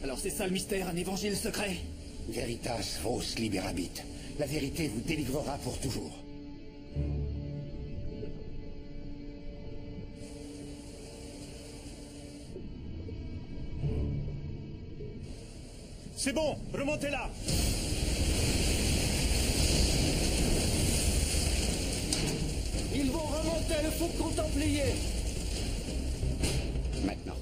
Speaker 2: Alors c'est ça le mystère, un évangile secret?
Speaker 5: Veritas vos liberabit. La vérité vous délivrera pour toujours.
Speaker 9: C'est bon, remontez-la!
Speaker 2: Ils vont remonter le faucon templier.
Speaker 5: Maintenant.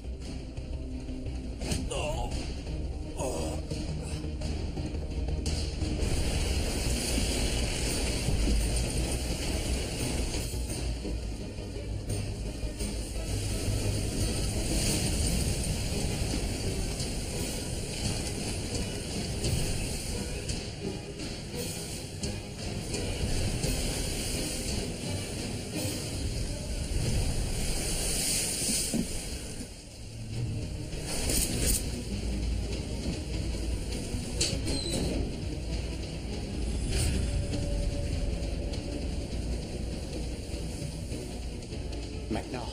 Speaker 5: Maintenant,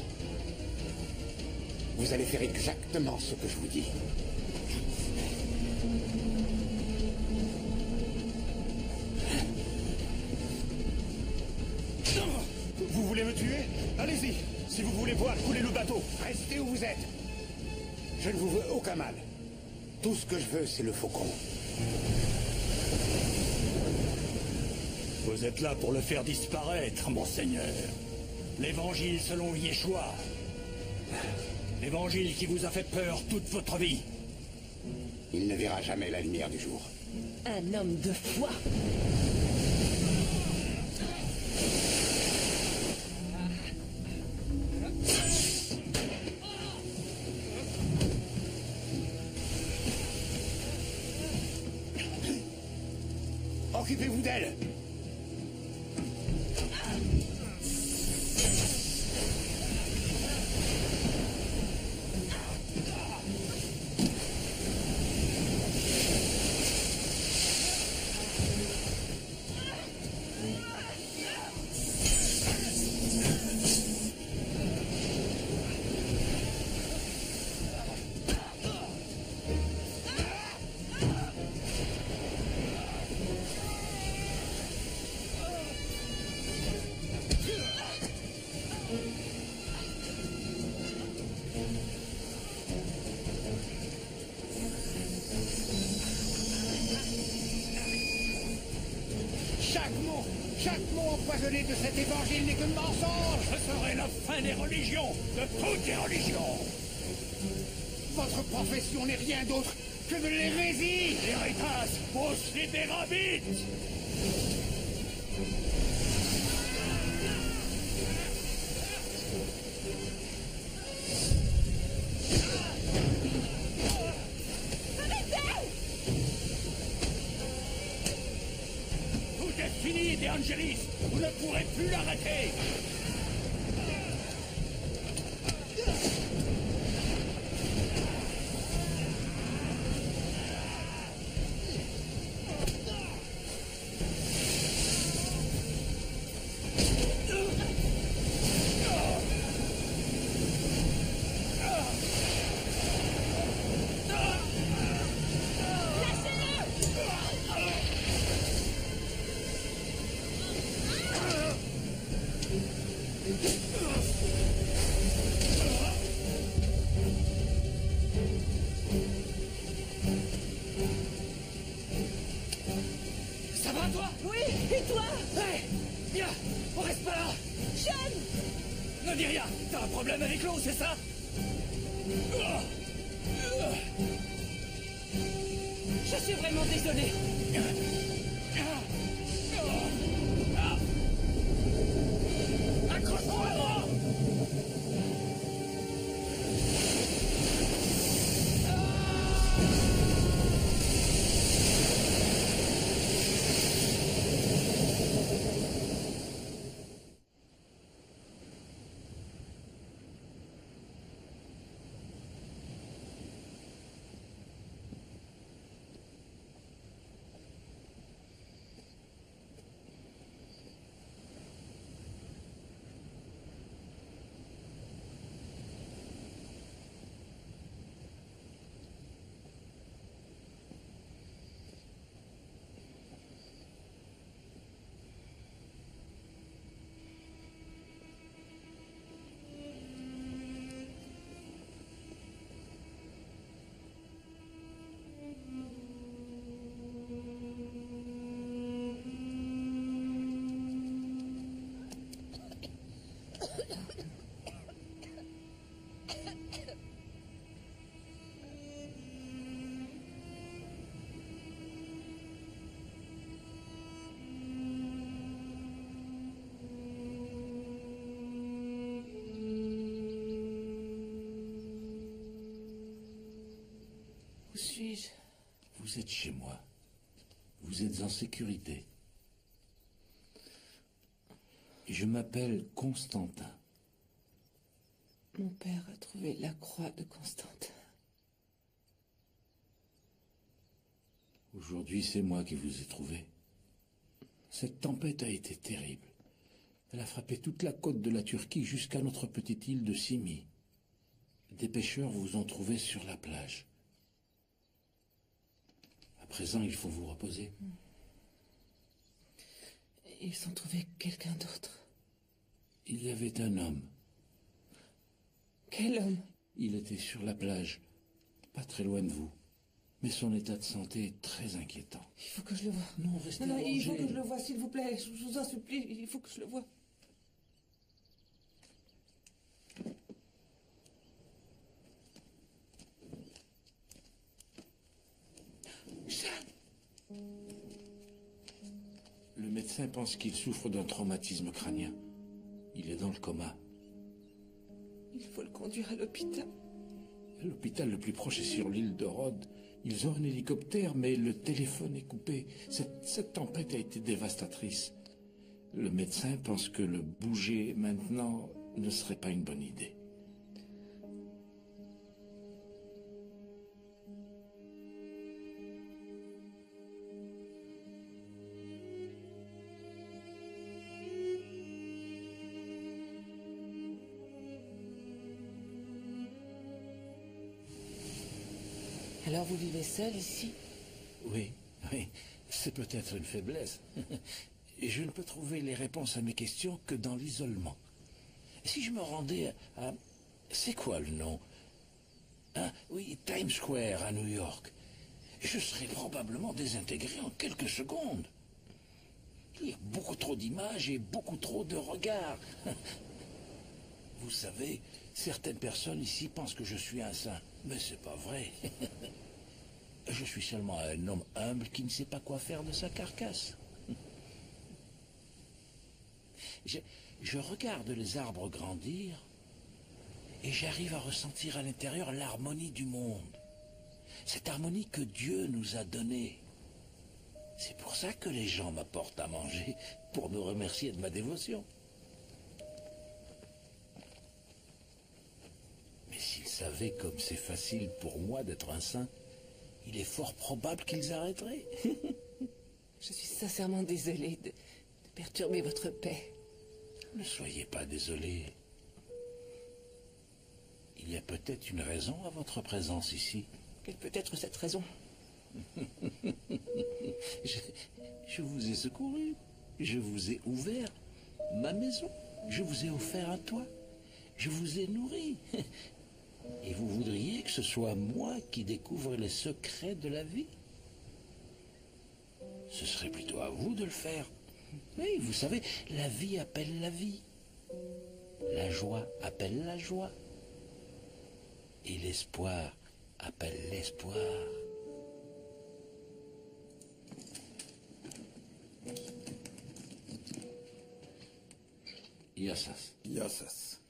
Speaker 5: vous allez faire exactement ce que je vous dis.
Speaker 9: Vous voulez me tuer? Allez-y! Si vous voulez voir couler le bateau!
Speaker 5: Restez où vous êtes. Je ne vous veux aucun mal. Tout ce que je veux, c'est le faucon.
Speaker 7: Vous êtes là pour le faire disparaître, monseigneur. L'évangile selon Yeshua. L'évangile qui vous a fait peur toute votre vie.
Speaker 5: Il ne verra jamais la lumière du jour.
Speaker 1: Un homme de foi.
Speaker 5: Occupez-vous d'elle.
Speaker 7: Chaque mot empoisonné de cet évangile n'est que mensonge. Ce serait la fin des religions, de toutes les religions.
Speaker 5: Votre profession n'est rien d'autre que de l'hérésie.
Speaker 7: L'héritage pousse les dérabites. Tout est fini, De Angelis. Vous ne pourrez plus l'arrêter. Ça va, toi?
Speaker 1: Oui, et toi?
Speaker 7: Hé, viens, on reste pas là.
Speaker 1: Sean!
Speaker 7: Ne dis rien. T'as un problème avec l'eau, c'est ça?
Speaker 1: Je suis vraiment désolé.
Speaker 7: Accroche-toi à moi.
Speaker 1: Où suis-je?
Speaker 7: Vous êtes chez moi. Vous êtes en sécurité. Et je m'appelle Constantin.
Speaker 1: Mon père a trouvé la croix de Constantin.
Speaker 7: Aujourd'hui, c'est moi qui vous ai trouvé. Cette tempête a été terrible. Elle a frappé toute la côte de la Turquie jusqu'à notre petite île de Simi. Des pêcheurs vous ont trouvé sur la plage. À présent, il faut vous reposer.
Speaker 1: Ils ont trouvé quelqu'un d'autre.
Speaker 7: Il y avait un homme.
Speaker 1: Quel homme?
Speaker 7: Il était sur la plage,
Speaker 10: pas très loin de vous. Mais son état de santé est très inquiétant.
Speaker 1: Il faut que je le voie.
Speaker 10: Non, restez
Speaker 1: Non, il faut
Speaker 10: allongé.
Speaker 1: que je le voie, s'il vous plaît. Je vous en supplie, il faut que je le voie.
Speaker 10: Le médecin pense qu'il souffre d'un traumatisme crânien. Il est dans le coma.
Speaker 1: Il faut le conduire à l'hôpital.
Speaker 10: L'hôpital le plus proche est sur l'île de Rhodes. Ils ont un hélicoptère, mais le téléphone est coupé. Cette tempête a été dévastatrice. Le médecin pense que le bouger maintenant ne serait pas une bonne idée.
Speaker 1: Alors vous vivez seul ici?
Speaker 10: Oui, oui, c'est peut-être une faiblesse. Et je ne peux trouver les réponses à mes questions que dans l'isolement. Si je me rendais à... C'est quoi le nom? Hein? Oui, Times Square à New York. Je serais probablement désintégré en quelques secondes. Il y a beaucoup trop d'images et beaucoup trop de regards. Vous savez, certaines personnes ici pensent que je suis un saint, mais c'est pas vrai. Je suis seulement un homme humble qui ne sait pas quoi faire de sa carcasse. Je regarde les arbres grandir et j'arrive à ressentir à l'intérieur l'harmonie du monde. Cette harmonie que Dieu nous a donnée. C'est pour ça que les gens m'apportent à manger, pour me remercier de ma dévotion. Mais s'ils savaient comme c'est facile pour moi d'être un saint, il est fort probable qu'ils arrêteraient.
Speaker 1: Je suis sincèrement désolée de perturber votre paix.
Speaker 10: Ne soyez pas désolé. Il y a peut-être une raison à votre présence ici.
Speaker 1: Quelle peut être cette raison?
Speaker 10: Je vous ai secouru. Je vous ai ouvert ma maison. Je vous ai offert un toit. Je vous ai nourri. Et vous voudriez que ce soit moi qui découvre les secrets de la vie? Ce serait plutôt à vous de le faire. Oui, vous savez, la vie appelle la vie. La joie appelle la joie. Et l'espoir appelle l'espoir. Yassas.
Speaker 3: Yassas.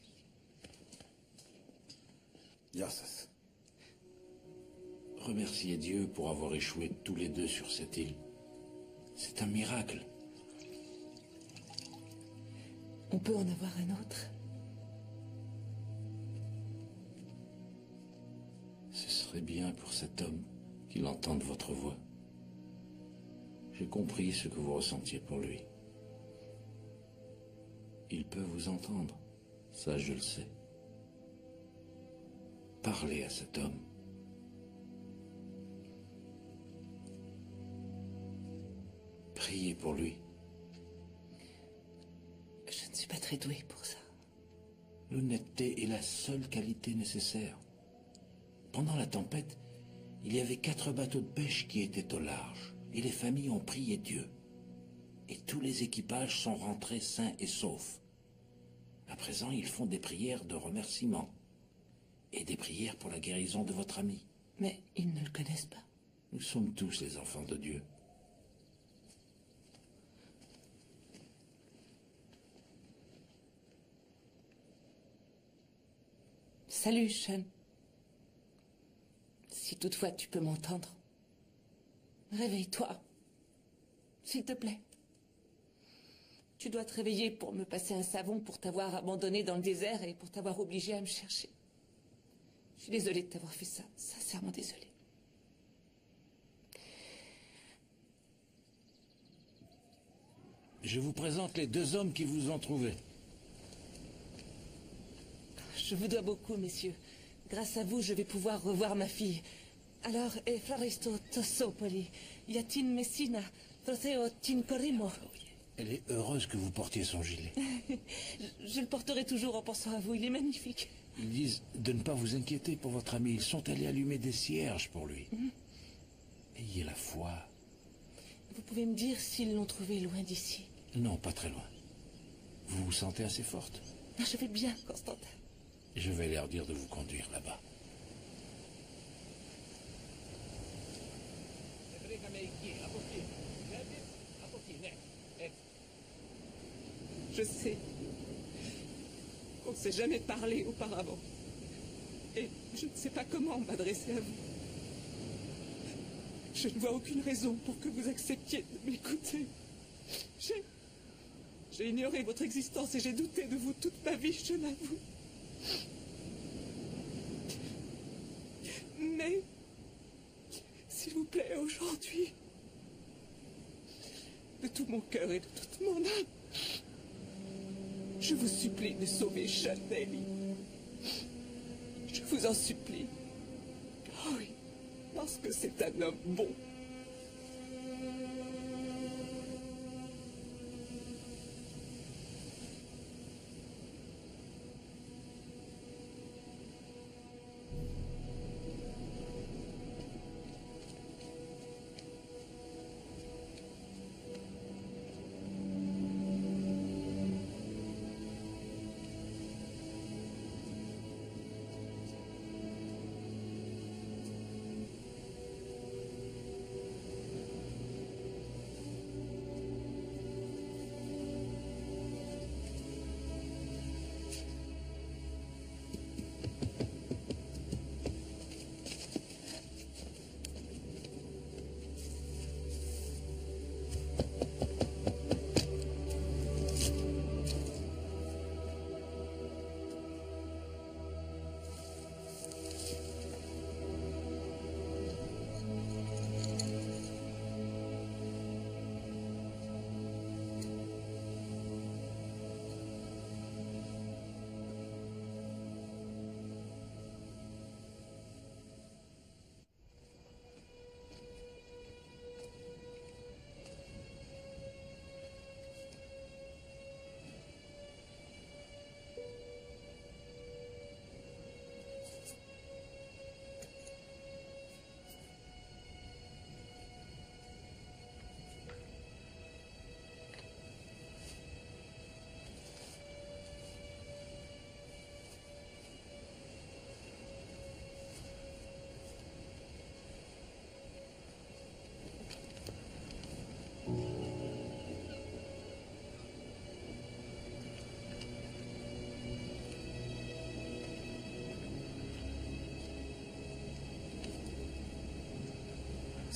Speaker 3: Yassas.
Speaker 10: Remerciez Dieu pour avoir échoué tous les deux sur cette île. C'est un miracle.
Speaker 1: On peut en avoir un autre?
Speaker 10: Ce serait bien pour cet homme qu'il entende votre voix. J'ai compris ce que vous ressentiez pour lui. Il peut vous entendre, ça je le sais. Parlez à cet homme. Priez pour lui.
Speaker 1: Je ne suis pas très douée pour ça.
Speaker 10: L'honnêteté est la seule qualité nécessaire. Pendant la tempête, il y avait 4 bateaux de pêche qui étaient au large, et les familles ont prié Dieu. Et tous les équipages sont rentrés sains et saufs. À présent, ils font des prières de remerciement et des prières pour la guérison de votre ami.
Speaker 1: Mais ils ne le connaissent pas.
Speaker 10: Nous sommes tous les enfants de Dieu.
Speaker 1: Salut, Sean. Si toutefois tu peux m'entendre, réveille-toi, s'il te plaît. Tu dois te réveiller pour me passer un savon pour t'avoir abandonné dans le désert et pour t'avoir obligé à me chercher. Je suis désolée de t'avoir fait ça, sincèrement désolée.
Speaker 10: Je vous présente les 2 hommes qui vous ont trouvé.
Speaker 1: Je vous dois beaucoup, messieurs. Grâce à vous, je vais pouvoir revoir ma fille. Alors, Floristo Tossopoli, Yatin Messina, Froseo Tincorimo.
Speaker 10: Elle est heureuse que vous portiez son gilet.
Speaker 1: Je le porterai toujours en pensant à vous, il est magnifique.
Speaker 10: Ils disent de ne pas vous inquiéter pour votre ami. Ils sont allés allumer des cierges pour lui. Ayez la foi.
Speaker 1: Vous pouvez me dire s'ils l'ont trouvé loin d'ici?
Speaker 10: Non, pas très loin. Vous vous sentez assez forte?
Speaker 1: Ah, je vais bien, Constantin.
Speaker 10: Je vais leur dire de vous conduire là-bas.
Speaker 11: Je sais qu'on ne s'est jamais parlé auparavant. Et je ne sais pas comment m'adresser à vous. Je ne vois aucune raison pour que vous acceptiez de m'écouter. J'ai ignoré votre existence et j'ai douté de vous toute ma vie, je l'avoue. Mais, s'il vous plaît, aujourd'hui, de tout mon cœur et de toute mon âme, je vous supplie de sauver Sean Daly. Je vous en supplie. Oh oui, parce que c'est un homme bon.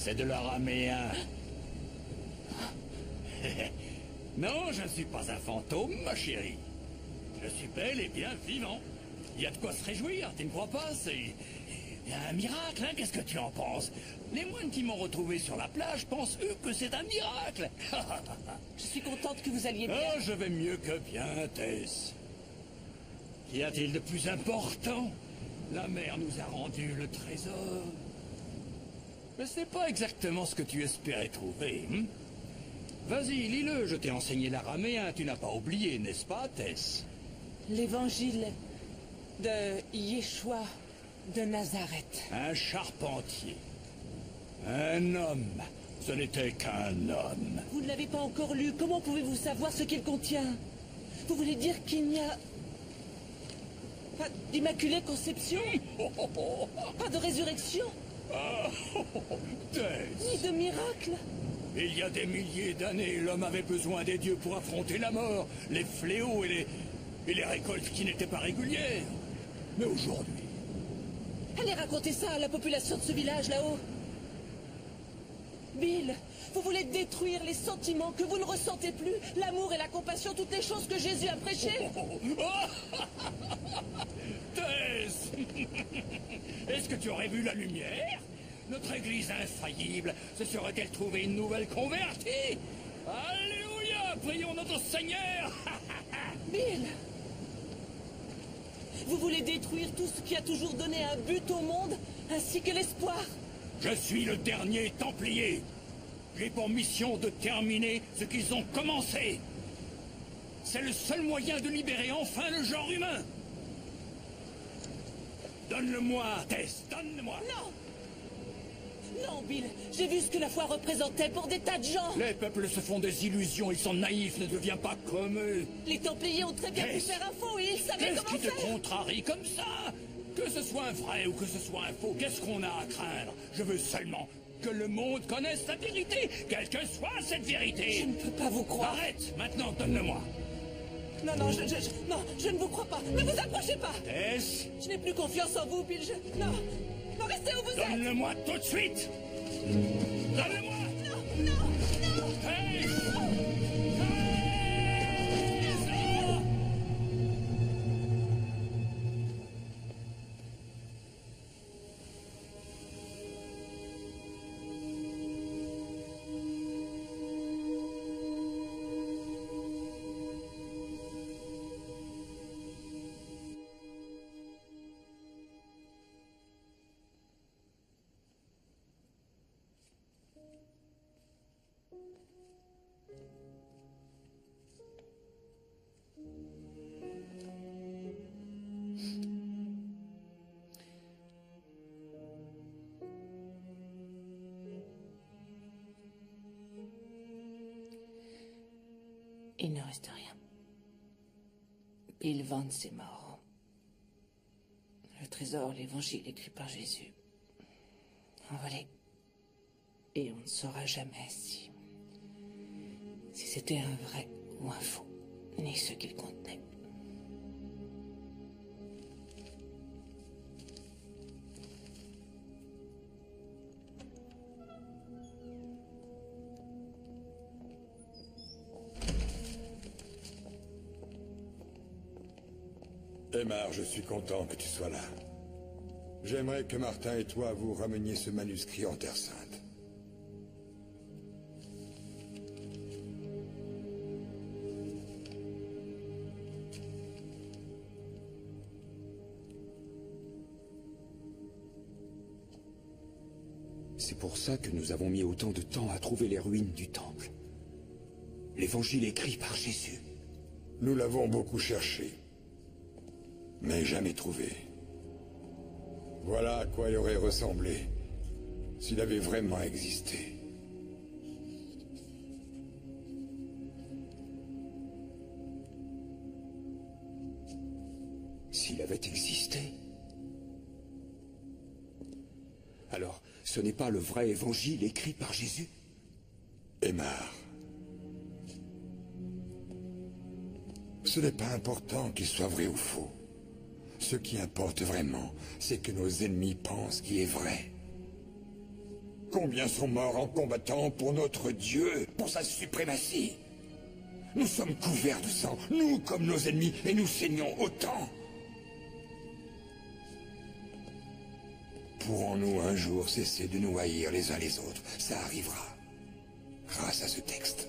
Speaker 7: C'est de l'araméen. Non, je ne suis pas un fantôme, ma chérie. Je suis bel et bien vivant. Il y a de quoi se réjouir, tu ne crois pas? C'est un miracle, hein? Qu'est-ce que tu en penses? Les moines qui m'ont retrouvé sur la plage pensent, eux, que c'est un miracle.
Speaker 1: Je suis contente que vous alliez bien.
Speaker 7: Oh, je vais mieux que bien, Tess. Qu'y a-t-il de plus important? La mer nous a rendu le trésor. Mais c'est pas exactement ce que tu espérais trouver, hein? Vas-y, lis-le, je t'ai enseigné l'araméen, tu n'as pas oublié, n'est-ce pas, Tess?
Speaker 1: L'évangile de Yeshua de Nazareth.
Speaker 7: Un charpentier. Un homme. Ce n'était qu'un homme.
Speaker 1: Vous ne l'avez pas encore lu, comment pouvez-vous savoir ce qu'il contient? Vous voulez dire qu'il n'y a pas d'immaculée conception? Pas de résurrection?
Speaker 7: Tess.
Speaker 1: Ni de miracle?
Speaker 7: Il y a des milliers d'années, l'homme avait besoin des dieux pour affronter la mort, les fléaux et les récoltes qui n'étaient pas régulières. Mais aujourd'hui...
Speaker 1: Allez raconter ça à la population de ce village là-haut. Bill, vous voulez détruire les sentiments que vous ne ressentez plus, l'amour et la compassion, toutes les choses que Jésus a prêchées.
Speaker 7: Tess. Est-ce que tu aurais vu la lumière? Notre église infaillible se serait-elle trouvée une nouvelle convertie? Alléluia! Prions notre Seigneur.
Speaker 1: Bill, vous voulez détruire tout ce qui a toujours donné un but au monde, ainsi que l'espoir?
Speaker 7: Je suis le dernier Templier. J'ai pour mission de terminer ce qu'ils ont commencé. C'est le seul moyen de libérer enfin le genre humain. Donne-le-moi, Tess, donne-le-moi.
Speaker 1: Non! Non, Bill, j'ai vu ce que la foi représentait pour des tas de gens.
Speaker 7: Les peuples se font des illusions, ils sont naïfs, ne deviens pas comme eux.
Speaker 1: Les Templiers ont très bien pu faire un faux et ils savaient
Speaker 7: Qu'est-ce
Speaker 1: comment
Speaker 7: qui te
Speaker 1: faire.
Speaker 7: contrarie comme ça? Que ce soit un vrai ou que ce soit un faux, qu'est-ce qu'on a à craindre? Je veux seulement que le monde connaisse la vérité, quelle que soit cette vérité.
Speaker 1: Je ne peux pas vous croire.
Speaker 7: Arrête, maintenant, donne-le-moi.
Speaker 1: Non, non, non, je ne vous crois pas. Ne vous approchez pas.
Speaker 7: Tess,
Speaker 1: Je n'ai plus confiance en vous, Bill. Non, non, restez où vous êtes.
Speaker 7: donne-le-moi tout de suite. Donne-le-moi.
Speaker 1: Non, non, non.
Speaker 7: Tess.
Speaker 1: Il ne reste rien. Bill Vance est mort. Le trésor, l'évangile écrit par Jésus. Envolé. Et on ne saura jamais si c'était un vrai ou un faux, ni ce qu'il contenait.
Speaker 3: Aymar, je suis content que tu sois là. J'aimerais que Martin et toi vous rameniez ce manuscrit en Terre Sainte.
Speaker 12: C'est pour ça que nous avons mis autant de temps à trouver les ruines du temple. L'évangile écrit par Jésus.
Speaker 3: Nous l'avons beaucoup cherché, mais jamais trouvé. Voilà à quoi il aurait ressemblé s'il avait vraiment existé.
Speaker 12: S'il avait existé. Alors, ce n'est pas le vrai évangile écrit par Jésus?
Speaker 3: Aymar. Ce n'est pas important qu'il soit vrai ou faux. Ce qui importe vraiment, c'est que nos ennemis pensent qu'il est vrai. Combien sont morts en combattant pour notre Dieu, pour sa suprématie? Nous sommes couverts de sang, nous comme nos ennemis, et nous saignons autant. Pourrons-nous un jour cesser de nous haïr les uns les autres? Ça arrivera, grâce à ce texte.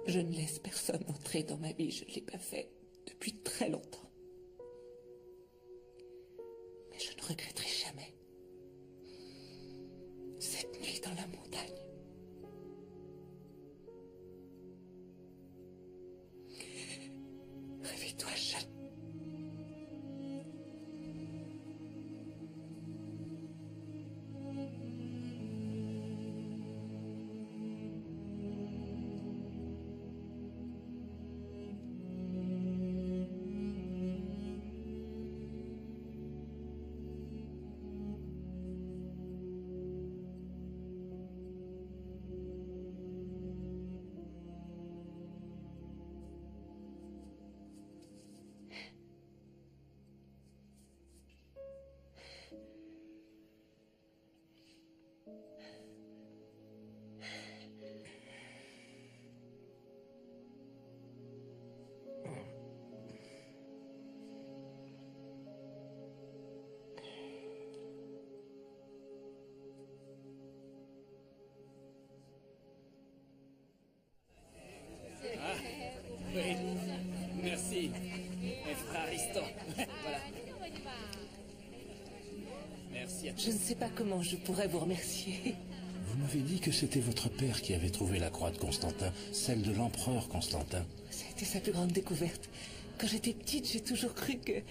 Speaker 1: Je ne laisse personne entrer dans ma vie, je ne l'ai pas fait depuis très longtemps. Mais je ne regretterai jamais cette nuit dans la montagne. Réveille-toi, Jeanne.
Speaker 2: Voilà. Merci à tous.
Speaker 11: Je ne sais pas comment je pourrais vous remercier.
Speaker 10: Vous m'avez dit que c'était votre père qui avait trouvé la croix de Constantin, celle de l'empereur Constantin.
Speaker 11: Ça a été sa plus grande découverte. Quand j'étais petite, j'ai toujours cru que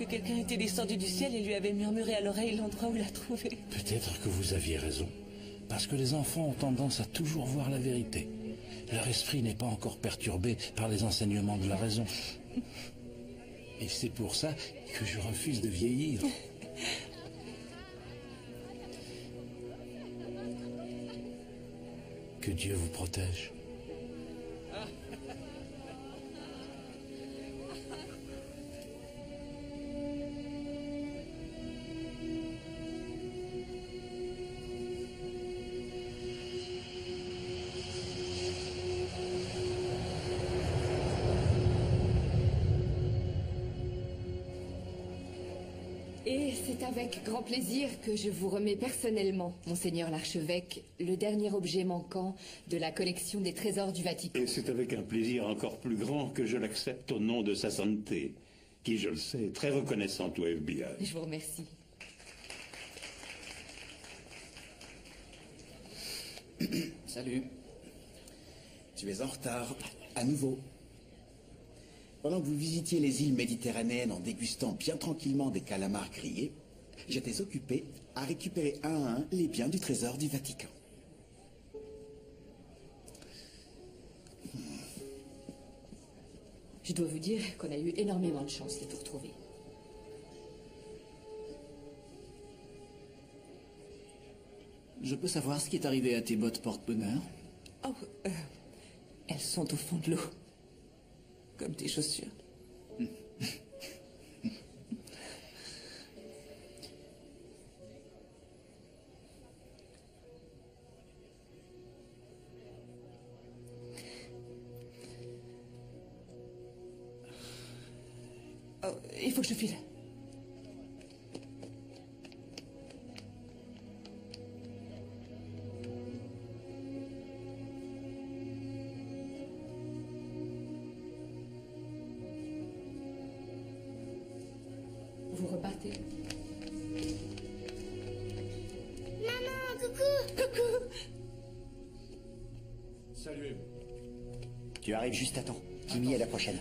Speaker 11: quelqu'un était descendu du ciel et lui avait murmuré à l'oreille l'endroit où l'a trouvé.
Speaker 10: Peut-être que vous aviez raison. Parce que les enfants ont tendance à toujours voir la vérité. Leur esprit n'est pas encore perturbé par les enseignements de la raison. Et c'est pour ça que je refuse de vieillir. Que Dieu vous protège.
Speaker 13: Et c'est avec grand plaisir que je vous remets personnellement, Monseigneur l'archevêque, le dernier objet manquant de la collection des trésors du Vatican.
Speaker 14: Et c'est avec un plaisir encore plus grand que je l'accepte au nom de sa sainteté, qui, je le sais, est très reconnaissante au FBI.
Speaker 13: Je vous remercie.
Speaker 15: Salut. Tu es en retard, à nouveau. Pendant que vous visitiez les îles méditerranéennes en dégustant bien tranquillement des calamars grillés, j'étais occupé à récupérer un à un les biens du trésor du Vatican.
Speaker 13: Je dois vous dire qu'on a eu énormément de chance de vous retrouver.
Speaker 2: Je peux savoir ce qui est arrivé à tes bottes porte-bonheur?
Speaker 11: Oh, elles sont au fond de l'eau. Comme tes chaussures. Oh, il faut que je file.
Speaker 13: Vous repartez.
Speaker 16: Maman, coucou!
Speaker 11: Coucou!
Speaker 9: Salut.
Speaker 17: Tu arrives juste à temps. Timmy, à la prochaine.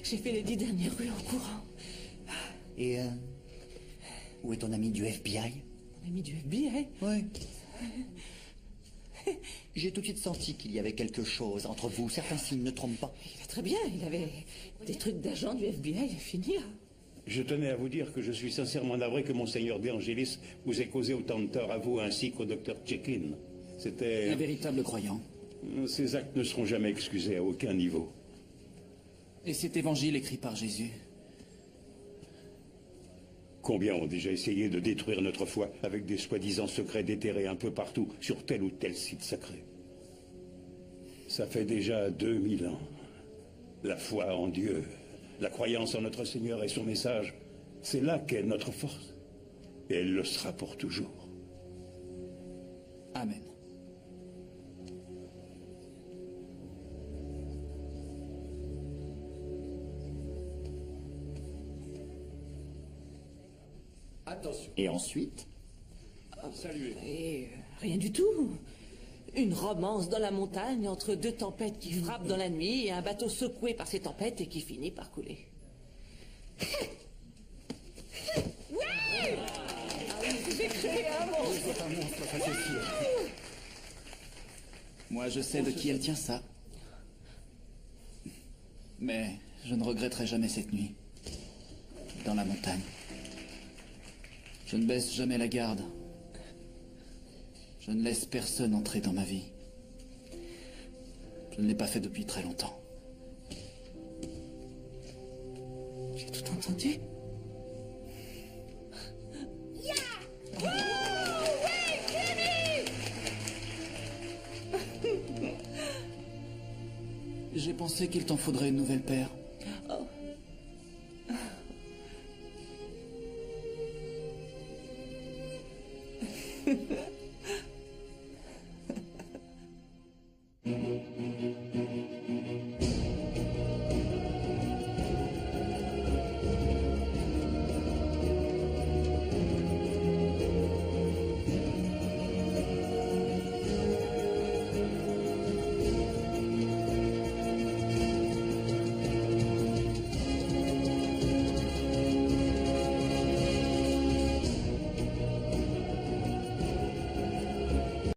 Speaker 11: J'ai fait les 10 dernières rues en courant.
Speaker 17: Et où est ton ami du FBI?
Speaker 11: Mon ami du FBI?
Speaker 17: Oui. J'ai tout de suite senti qu'il y avait quelque chose entre vous. Certains signes ne trompent pas.
Speaker 11: Il va très bien. Il avait des trucs d'agent du FBI à finir.
Speaker 14: Je tenais à vous dire que je suis sincèrement navré que Monseigneur De Angelis vous ait causé autant de tort à vous ainsi qu'au docteur Tchekin. C'était...
Speaker 2: Un véritable croyant.
Speaker 14: Ces actes ne seront jamais excusés à aucun niveau.
Speaker 2: Et cet évangile écrit par Jésus?
Speaker 14: Combien ont déjà essayé de détruire notre foi avec des soi-disant secrets déterrés un peu partout sur tel ou tel site sacré? Ça fait déjà 2000 ans. La foi en Dieu, la croyance en notre Seigneur et son message, c'est là qu'est notre force. Et elle le sera pour toujours.
Speaker 2: Amen.
Speaker 9: Attention.
Speaker 17: Et ensuite?
Speaker 9: Saluez.
Speaker 11: Et rien du tout. Une romance dans la montagne entre deux tempêtes qui frappent dans la nuit et un bateau secoué par ces tempêtes et qui finit par couler.
Speaker 16: Ouais!
Speaker 11: J'ai créé un monstre.
Speaker 17: C'est un monstre, ça c'est sûr.
Speaker 2: Moi, je sais de qui elle tient ça. Mais je ne regretterai jamais cette nuit. Dans la montagne. Je ne baisse jamais la garde. Je ne laisse personne entrer dans ma vie. Je ne l'ai pas fait depuis très longtemps.
Speaker 11: J'ai tout entendu.
Speaker 2: J'ai pensé qu'il t'en faudrait une nouvelle paire.
Speaker 11: Oh.